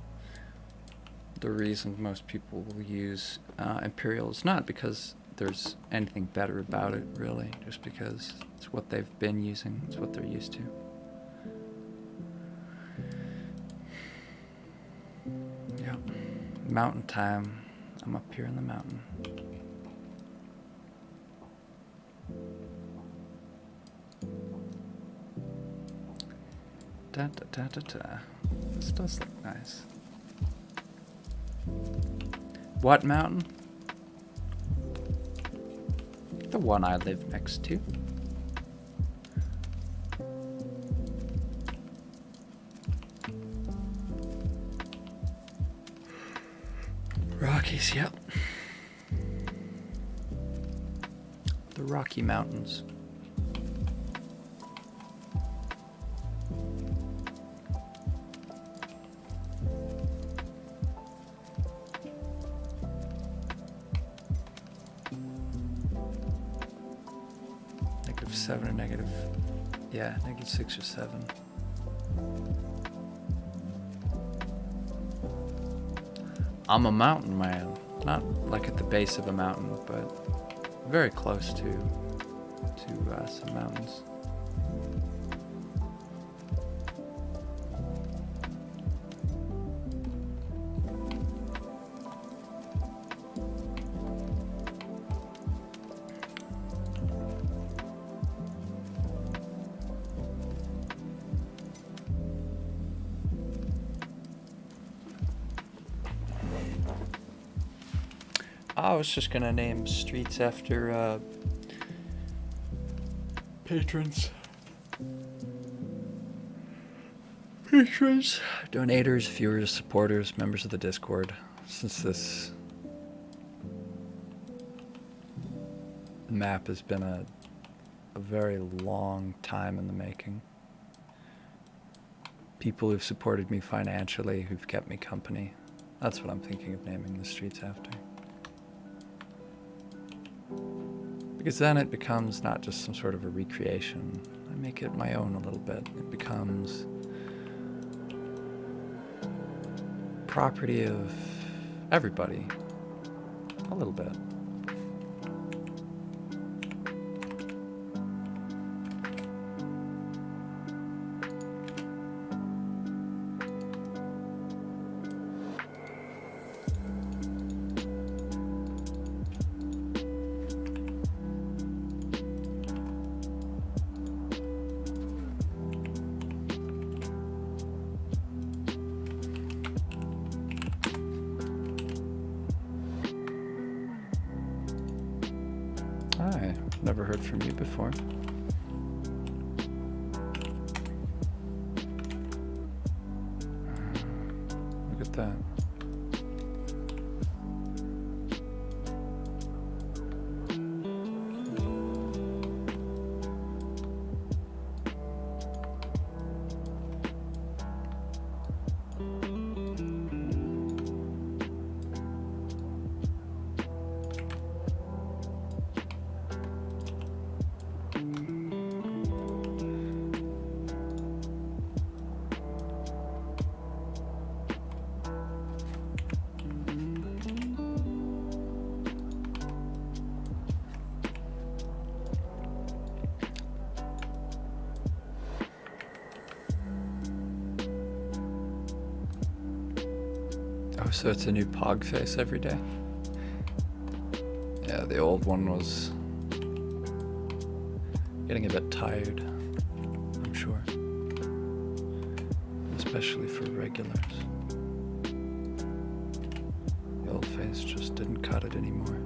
The reason most people will use imperial is not because there's anything better about it, really, just because it's what they've been using, it's what they're used to. Yep. Mountain time. I'm up here in the mountain. Da da da da da. This does look nice. What mountain? The one I live next to. Rockies, yep. The Rocky Mountains. -7 or negative, yeah, -6 or 7. I'm a mountain man, not like at the base of a mountain, but very close to some mountains. I was just gonna name streets after patrons, donators, viewers, supporters, members of the Discord. Since this map has been a very long time in the making. People who've supported me financially, who've kept me company. That's what I'm thinking of naming the streets after. Because then it becomes not just some sort of a recreation. I make it my own a little bit. It becomes property of everybody. A little bit. Hi, never heard from you before. Look at that. Oh, so it's a new pog face every day? Yeah, the old one was getting a bit tired, I'm sure. Especially for regulars. The old face just didn't cut it anymore.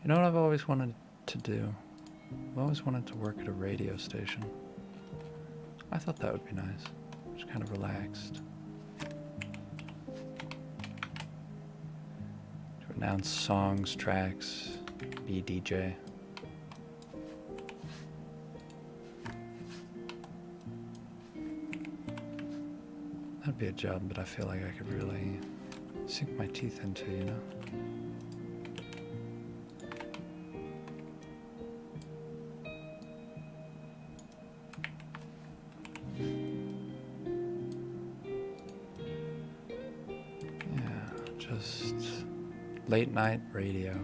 You know what I've always wanted to do? I've always wanted to work at a radio station. I thought that would be nice. Just kind of relaxed. To announce songs, tracks, be a DJ. would be a job that I feel like I could really sink my teeth into, you know? Just late night radio.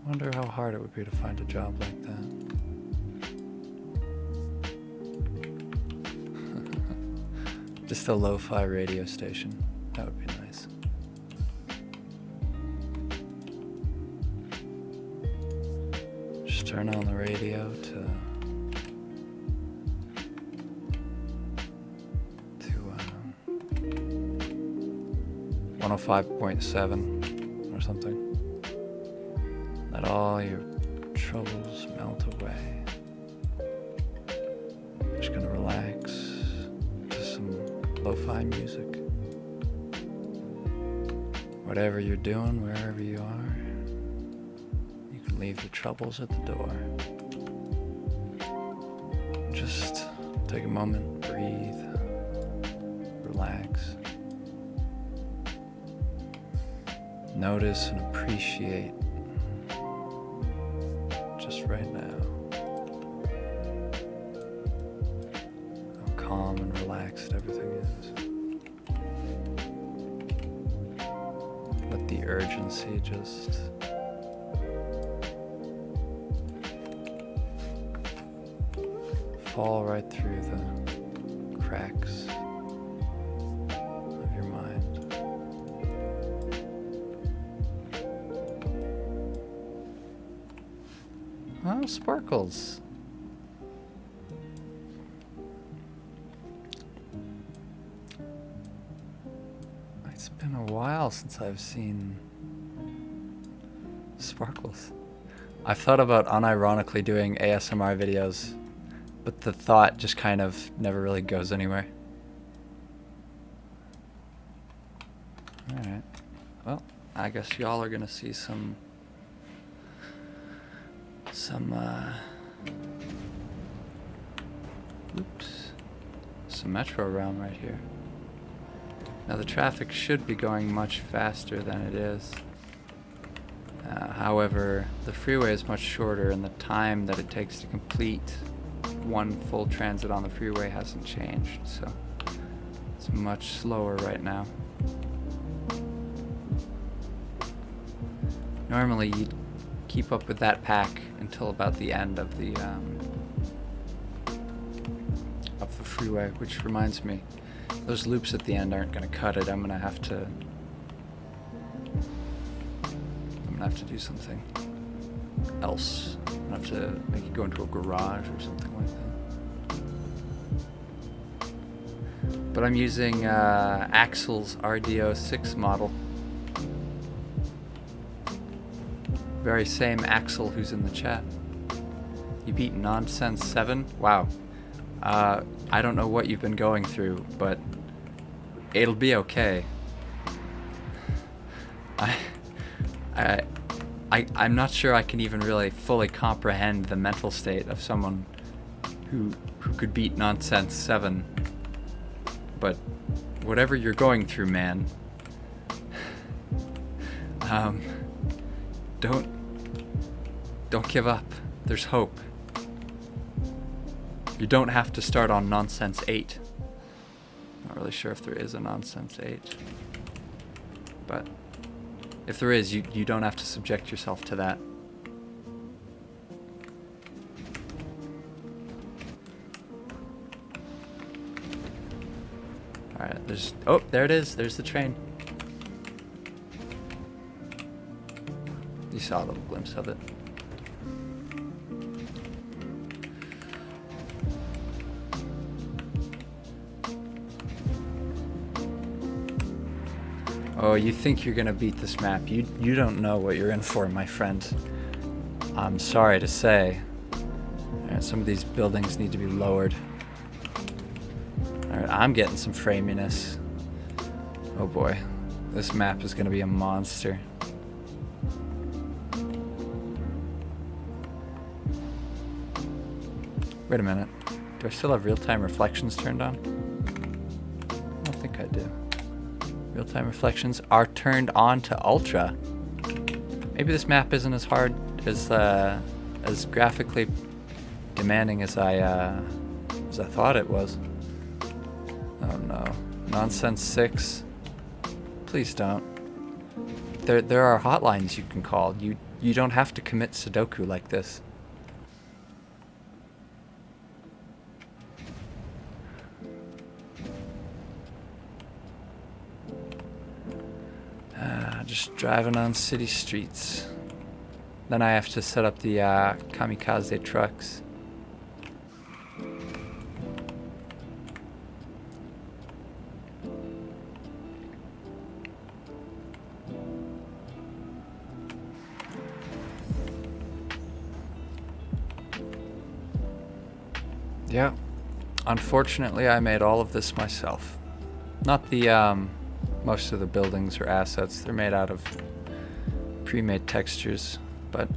Wonder how hard it would be to find a job like that. Just a lo-fi radio station. That would be nice. Just turn on the radio to 105.7 or something. Let all your troubles melt away. Just gonna relax to some lo-fi music. Whatever you're doing, wherever you are, you can leave your troubles at the door. Just take a moment, breathe, relax. Notice and appreciate just right now how calm and relaxed everything is. Let the urgency just fall right through the cracks of your mind. Oh, sparkles. It's been a while since I've seen sparkles. I've thought about unironically doing ASMR videos, but the thought just kind of never really goes anywhere. Alright. Well, I guess y'all are gonna see some metro realm right here. Now the traffic should be going much faster than it is. However, the freeway is much shorter and the time that it takes to complete one full transit on the freeway hasn't changed, so it's much slower right now. Normally you'd keep up with that pack until about the end of the freeway, which reminds me, those loops at the end aren't going to cut it. I'm gonna have to do something else. I'm gonna have to make it go into a garage or something like that. But I'm using Axel's RDO6 model. Very same Axel who's in the chat. You beat Nonsense 7? Wow. I don't know what you've been going through, but it'll be okay. I'm not sure I can even really fully comprehend the mental state of someone who could beat Nonsense 7. But whatever you're going through, man, don't give up. There's hope. You don't have to start on Nonsense 8. Not really sure if there is a Nonsense 8. But if there is, you don't have to subject yourself to that. Alright, there it is. There's the train. You saw a little glimpse of it. Oh, you think you're gonna beat this map. You don't know what you're in for, my friend. I'm sorry to say. Some of these buildings need to be lowered. Alright, I'm getting some framiness. Oh boy. This map is gonna be a monster. Wait a minute. Do I still have real-time reflections turned on? do? Real-time reflections are turned on to ultra. Maybe this map isn't as hard as graphically demanding as I thought it was. Oh no. Nonsense 6. Please don't. There are hotlines you can call. You don't have to commit Sudoku like this. Just driving on city streets. Then I have to set up the kamikaze trucks. Yeah, unfortunately I made all of this myself. Not the most of the buildings or assets, they're made out of pre-made textures, but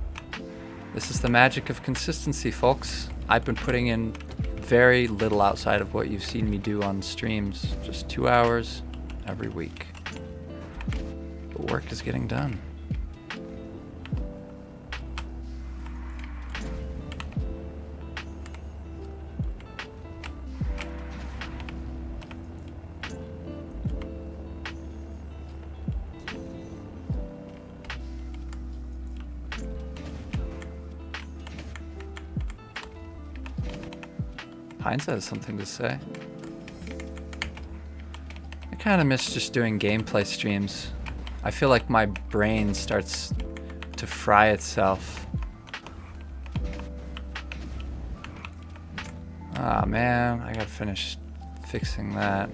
this is the magic of consistency, folks. I've been putting in very little outside of what you've seen me do on streams, just 2 hours every week. The work is getting done. Heinz has something to say. I kind of miss just doing gameplay streams. I feel like my brain starts to fry itself. Ah man, I gotta finish fixing that.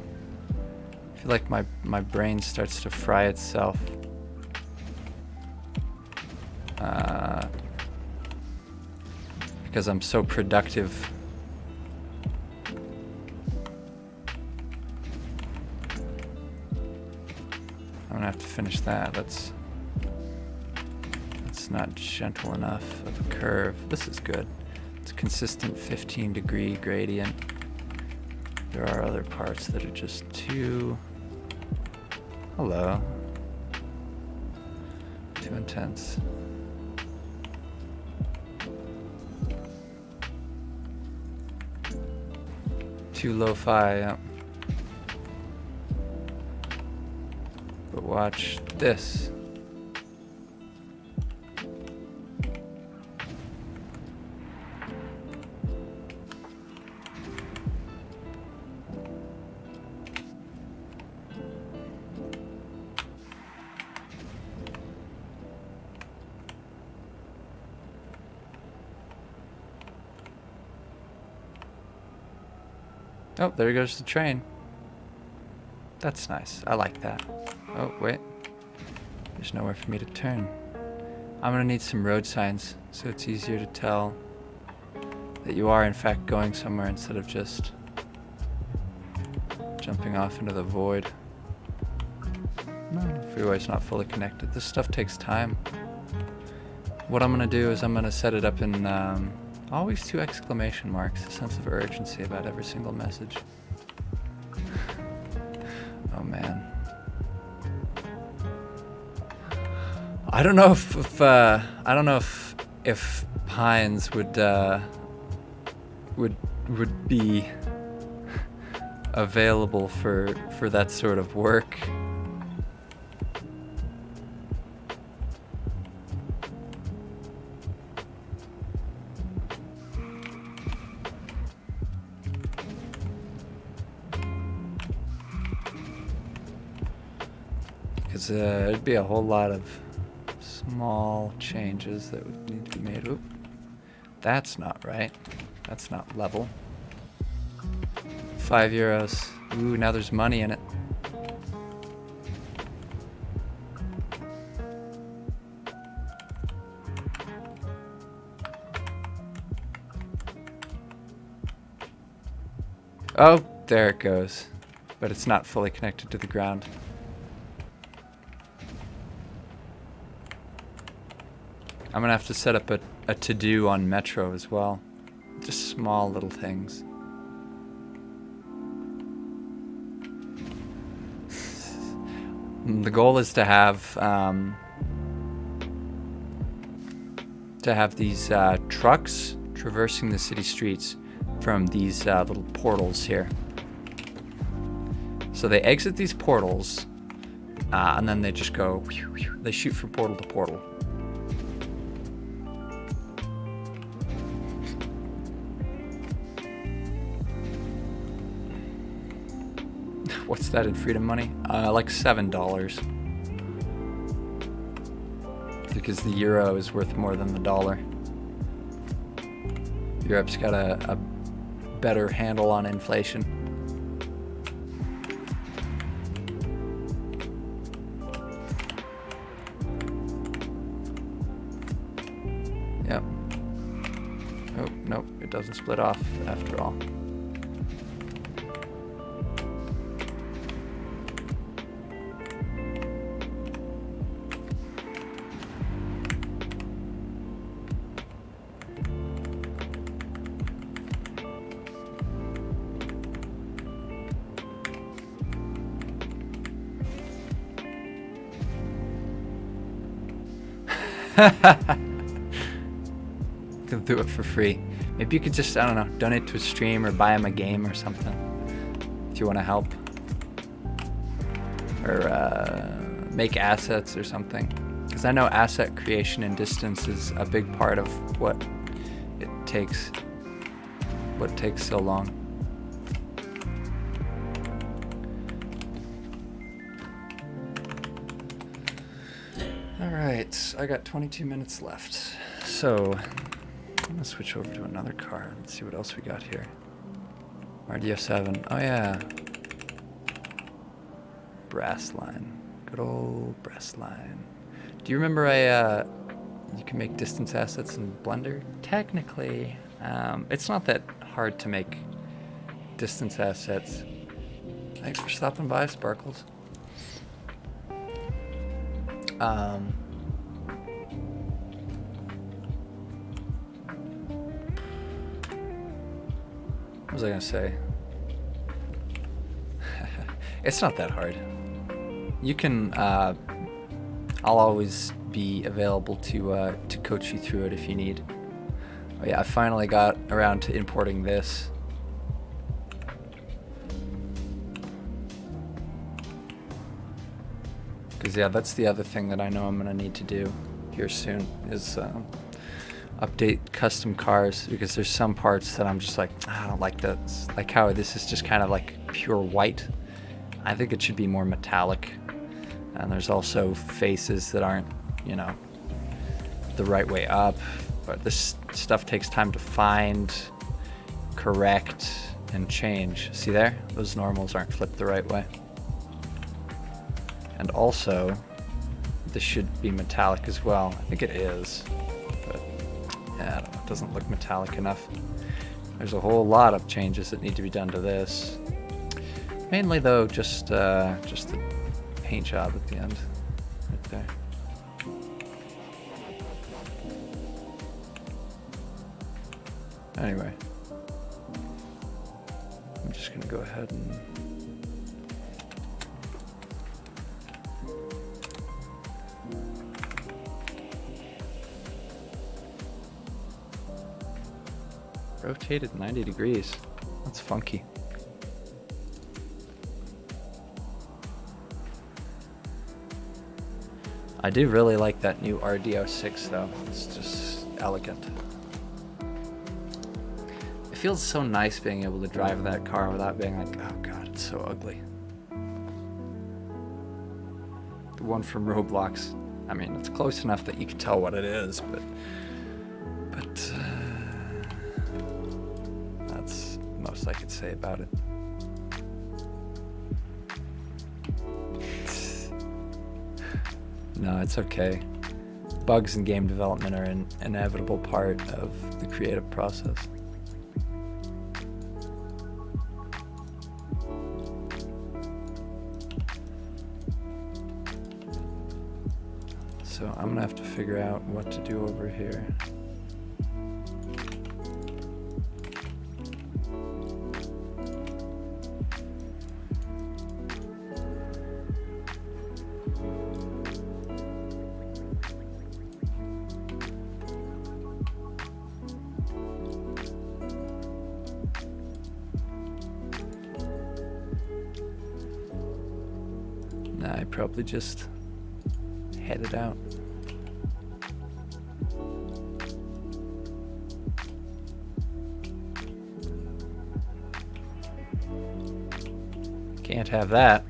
I feel like my brain starts to fry itself. Because I'm so productive. I'm gonna have to finish that. That's not gentle enough of a curve. This is good. It's a consistent 15-degree gradient. There are other parts that are just too... Hello. Too intense. Too lo-fi, yeah. But watch this. Oh, there goes the train. That's nice. I like that. Oh, wait. There's nowhere for me to turn. I'm gonna need some road signs so it's easier to tell that you are in fact going somewhere instead of just jumping off into the void. No, freeway's not fully connected. This stuff takes time. What I'm gonna do is I'm gonna set it up in always 2 exclamation marks, a sense of urgency about every single message. Oh man. I don't know if Pines would be available for that sort of work. Because it'd be a whole lot of small changes that would need to be made. Oop. That's not right. That's not level. €5. Ooh, now there's money in it. Oh, there it goes. But it's not fully connected to the ground. I'm gonna have to set up a to-do on Metro as well. Just small little things. The goal is to have these trucks traversing the city streets from these little portals here. So they exit these portals, and then they just go, they shoot from portal to portal. What's that in freedom money? Like $7. Because the euro is worth more than the dollar. Europe's got a better handle on inflation. Yep. Oh, nope, it doesn't split off after all. They'll do it for free. Maybe you could just, I don't know, donate to a stream or buy him a game or something if you want to help. Or make assets or something. Because I know asset creation in distance is a big part of what takes so long. Alright, I got 22 minutes left. So, I'm gonna switch over to another car. Let's see what else we got here. RDF7. Oh yeah. Brass line. Good old brass line. Do you remember you can make distance assets in Blender? Technically, it's not that hard to make distance assets. Thanks for stopping by, Sparkles. What was I gonna say? It's not that hard. You can, I'll always be available to coach you through it if you need. Oh yeah, I finally got around to importing this. Because yeah, that's the other thing that I know I'm gonna need to do here soon is update custom cars, because there's some parts that I'm just like, I don't like that. Like how this is just kind of like pure white. I think it should be more metallic. And there's also faces that aren't, you know, the right way up. But this stuff takes time to find, correct, and change. See there? Those normals aren't flipped the right way. And also, this should be metallic as well. I think it is. But yeah, I don't know, it doesn't look metallic enough. There's a whole lot of changes that need to be done to this. Mainly though, just the paint job at the end, right there. Anyway, I'm just gonna go ahead and rotate it 90 degrees. That's funky. I do really like that new RDO6 though. It's just elegant. It feels so nice being able to drive that car without being like, oh god, it's so ugly. The one from Roblox. I mean, it's close enough that you can tell what it is, but that's the most I could say about it. No, it's okay. Bugs in game development are an inevitable part of the creative process. So I'm gonna have to figure out what to do over here. Nah, I probably just headed out. Can't have that.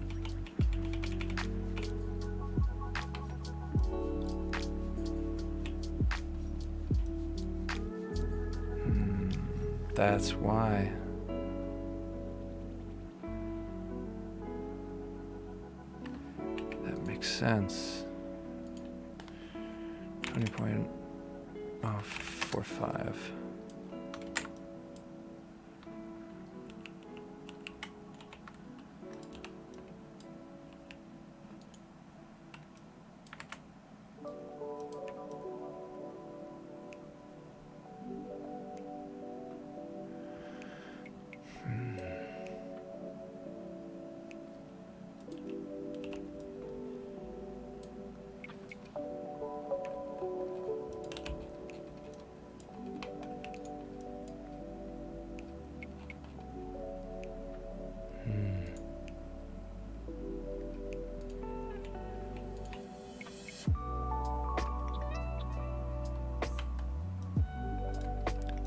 That's why. That makes sense. 20.045.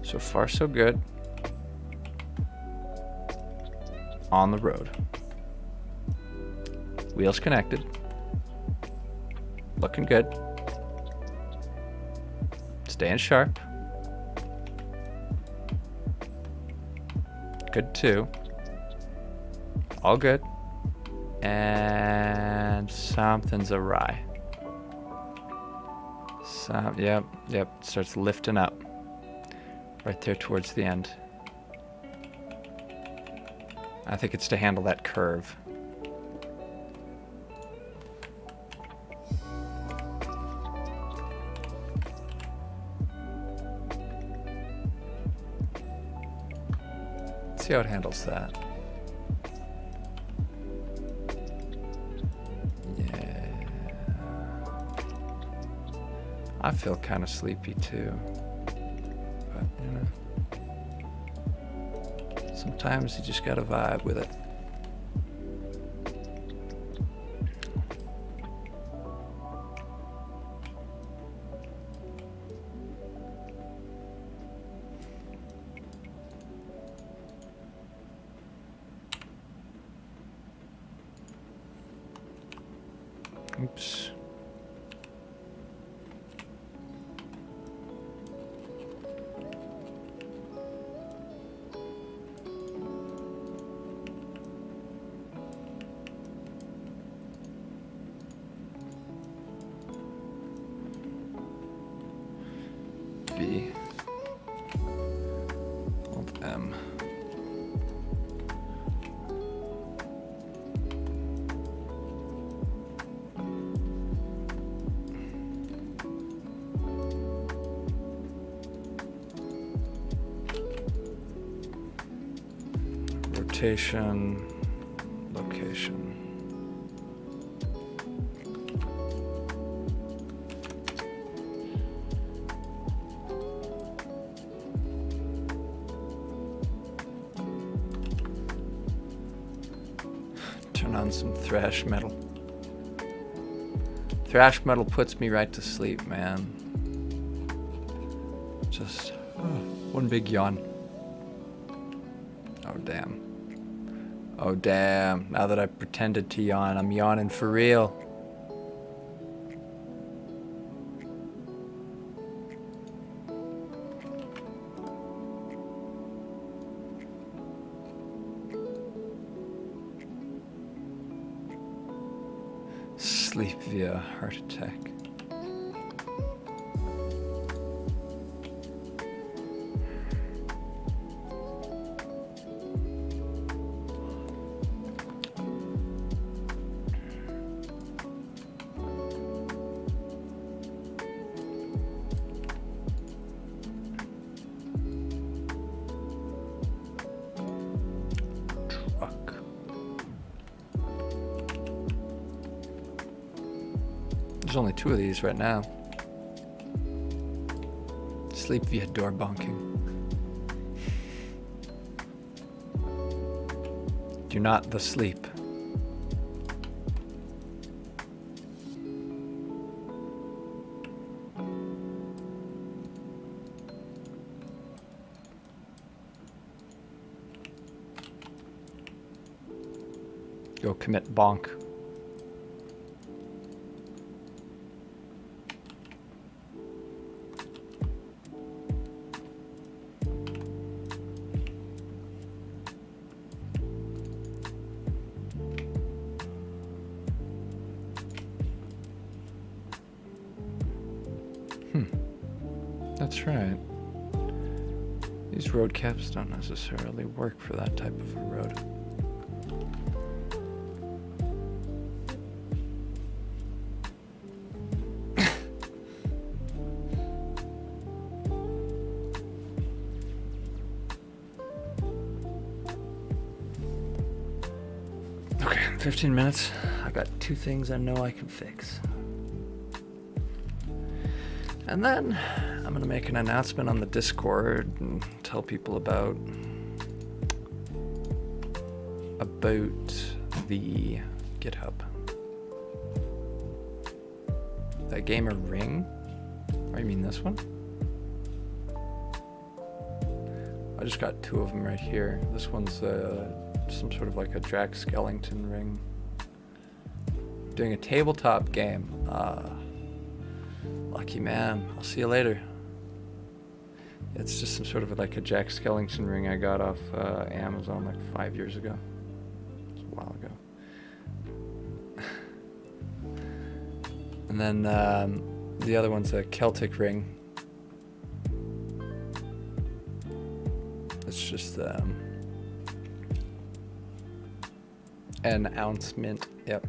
So far, so good. On the road. Wheels connected. Looking good. Staying sharp. Good too. All good. And something's awry. Yep. Starts lifting up. Right there towards the end. I think it's to handle that curve. Let's see how it handles that. Yeah. I feel kind of sleepy too. But, you know, sometimes you just gotta vibe with it. Oops. V. Alt M. Rotation, location. Turn on some thrash metal. Thrash metal puts me right to sleep, man. Just one big yawn. Oh, damn. Oh, damn. Now that I pretended to yawn, I'm yawning for real. Sleep via heart attack. There's only 2 of these right now. Sleep via door bonking. Do not the sleep. Go commit bonk. That's right. These road caps don't necessarily work for that type of a road. Okay, 15 minutes. I got 2 things I know I can fix. And then I'm going to make an announcement on the Discord and tell people about the GitHub. That gamer ring? Or you mean this one? I just got 2 of them right here. This one's some sort of like a Jack Skellington ring. Doing a tabletop game. Lucky man. I'll see you later. It's just some sort of like a Jack Skellington ring I got off Amazon like 5 years ago. It's a while ago. And then the other one's a Celtic ring. It's just an ounce mint. Yep.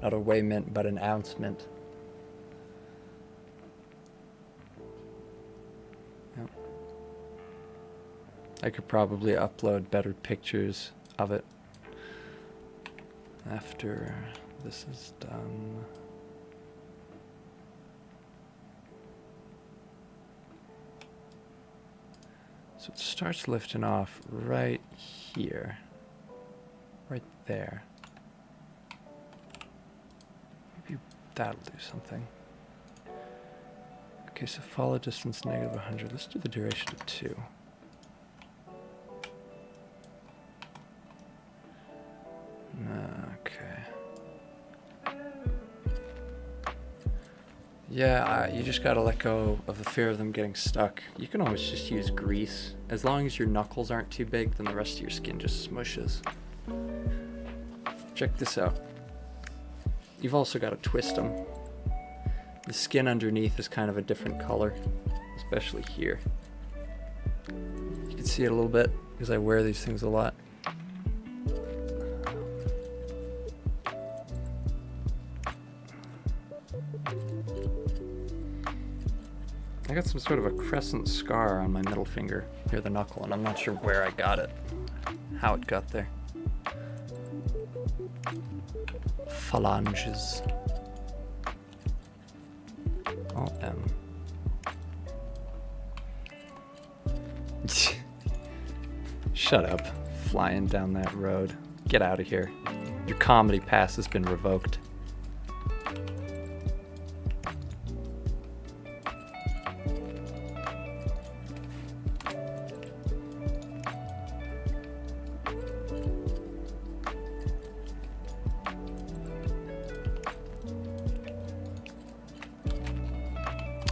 Not a whey mint, but an ounce mint. Yep. I could probably upload better pictures of it after this is done. So it starts lifting off right here. Right there. Maybe that'll do something. Okay, so follow distance negative 100. Let's do the duration of 2. Okay. Yeah, you just gotta let go of the fear of them getting stuck. You can always just use grease. As long as your knuckles aren't too big, then the rest of your skin just smushes. Check this out. You've also got to twist them. The skin underneath is kind of a different color, especially here. You can see it a little bit because I wear these things a lot. I got some sort of a crescent scar on my middle finger near the knuckle, and I'm not sure where I got it, how it got there. Phalanges. Oh, Shut up. Flying down that road. Get out of here. Your comedy pass has been revoked.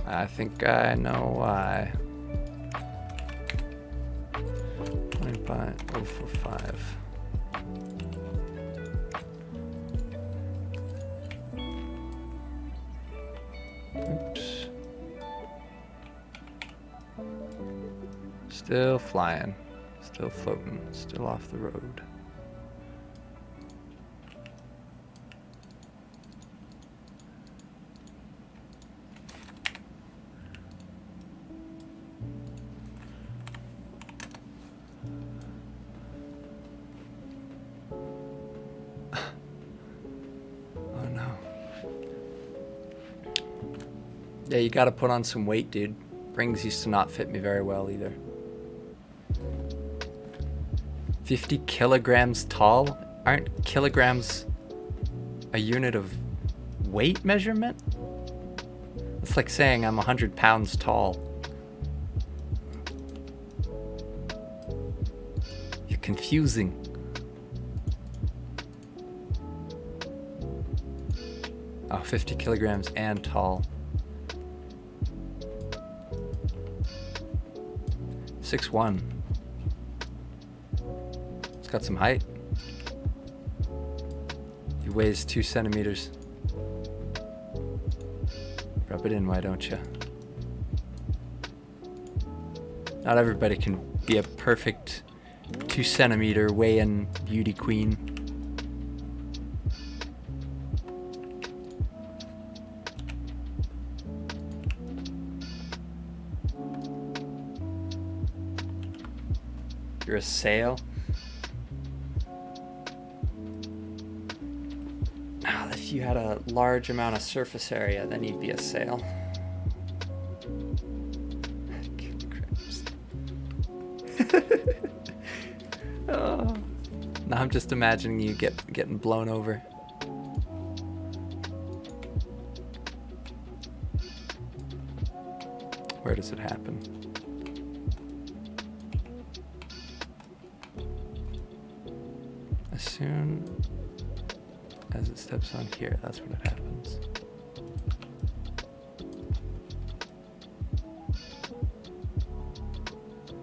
I think I know why. 20.045. Oops. Still flying. Still floating. Still off the road. Yeah, you gotta put on some weight, dude. Rings used to not fit me very well either. 50 kilograms tall? Aren't kilograms a unit of weight measurement? It's like saying I'm 100 pounds tall. You're confusing. Oh, 50 kilograms and tall. 6'1". It's got some height. He weighs 2 centimeters. Rub it in, why don't you? Not everybody can be a perfect 2 centimeter weigh-in beauty queen. You're a sail? If you had a large amount of surface area, then you'd be a sail. Oh. Now I'm just imagining you getting blown over. Where does it happen? As soon as it steps on here, that's when it happens.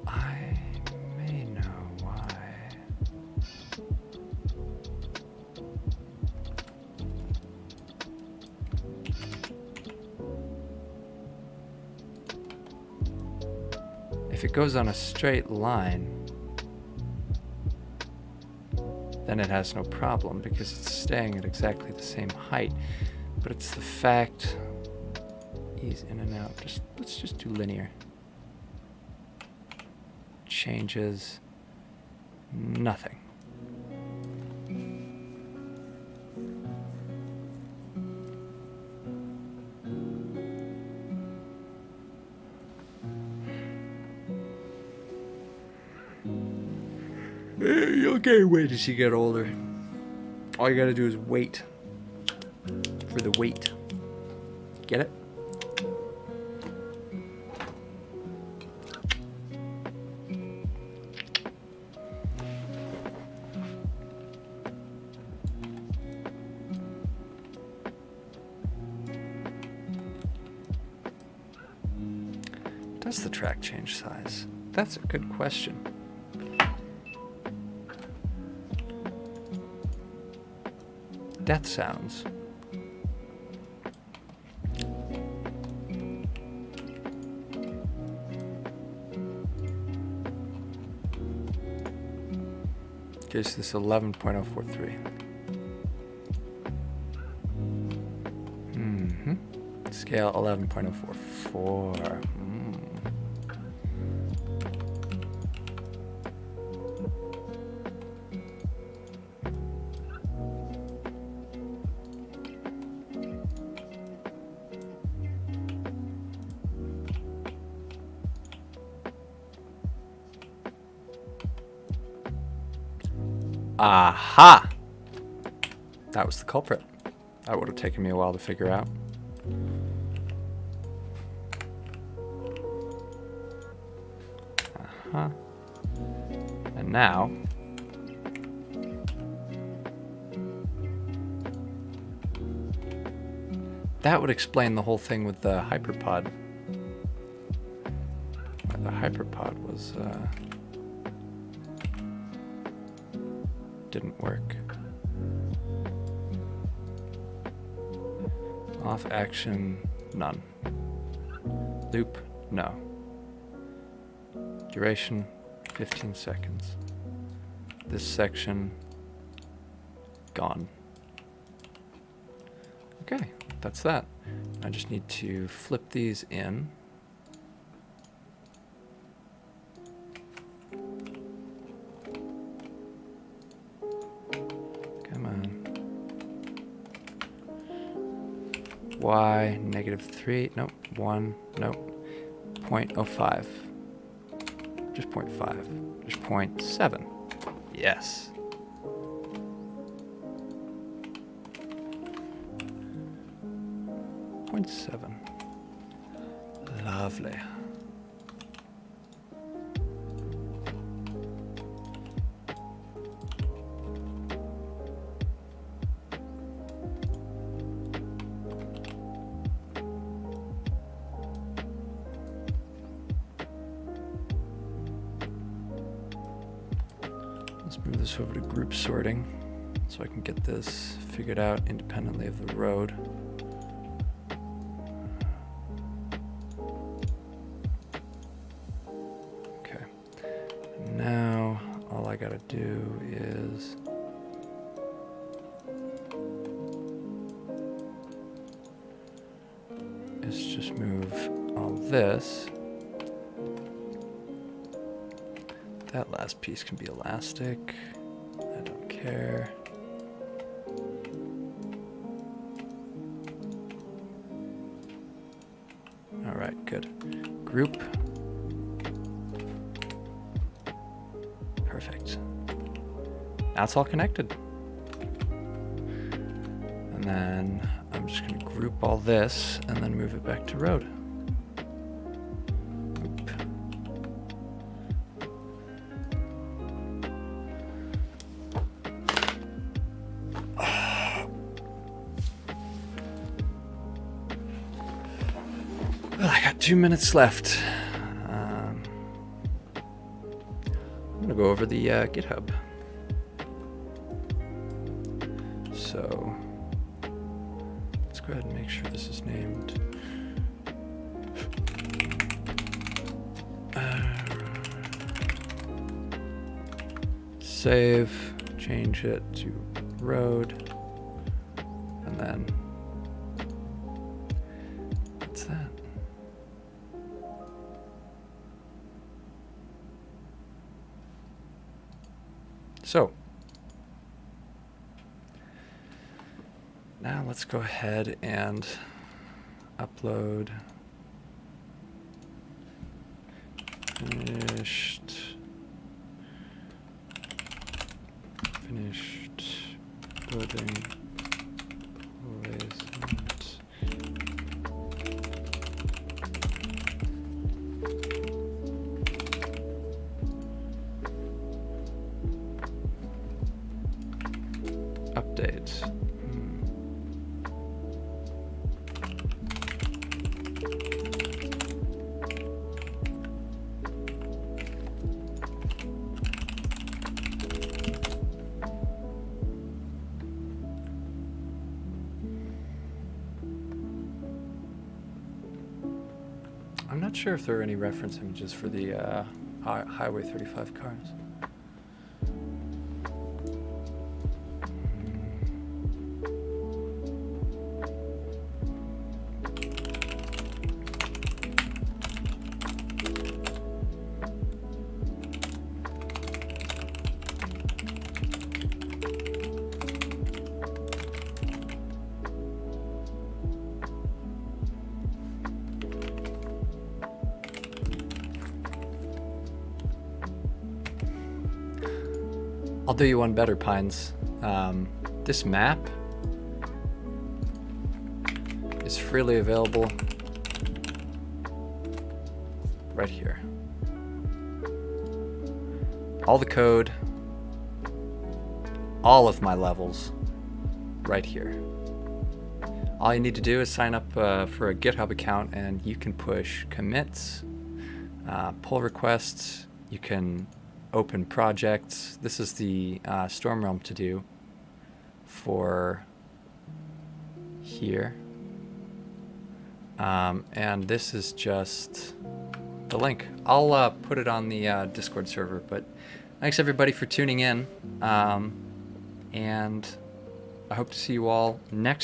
I may know why. If it goes on a straight line, then it has no problem because it's staying at exactly the same height. But it's the fact, ease in and out. Let's just do linear. Changes nothing. You'll gain weight as you get older. All you gotta do is wait for the weight. Get it? Does the track change size? That's a good question. Death sounds. Gives this 11.043. Scale 11.044. Aha! That was the culprit. That would have taken me a while to figure out. Uh-huh. And now... that would explain the whole thing with the Hyperpod. The Hyperpod was... didn't work. Off action, none. Loop, no. Duration, 15 seconds. This section, gone. Okay, that's that. I just need to flip these in. Y, -3, nope, 1, nope, 0.05, just 0.5, just 0.7, yes. .7, lovely. Move this over to group sorting so I can get this figured out independently of the road. Okay. Now all I gotta do is just move all this. That last piece can be elastic. I don't care. All right, good. Group. Perfect. Now it's all connected. And then I'm just going to group all this and then move it back to road. Oop. Well, I got 2 minutes left. I'm going to go over the GitHub. So let's go ahead and make sure this is named. Save, change it to road, and then what's that? So now let's go ahead and upload finished building placement. Update. I'm not sure if there are any reference images for the Highway 35 cars. I'll do you one better, Pines. This map is freely available right here. All the code, all of my levels, right here. All you need to do is sign up for a GitHub account, and you can push commits, pull requests, you can open projects. This is the Storm Realm to do for here. And this is just the link. I'll put it on the Discord server, but thanks everybody for tuning in. And I hope to see you all next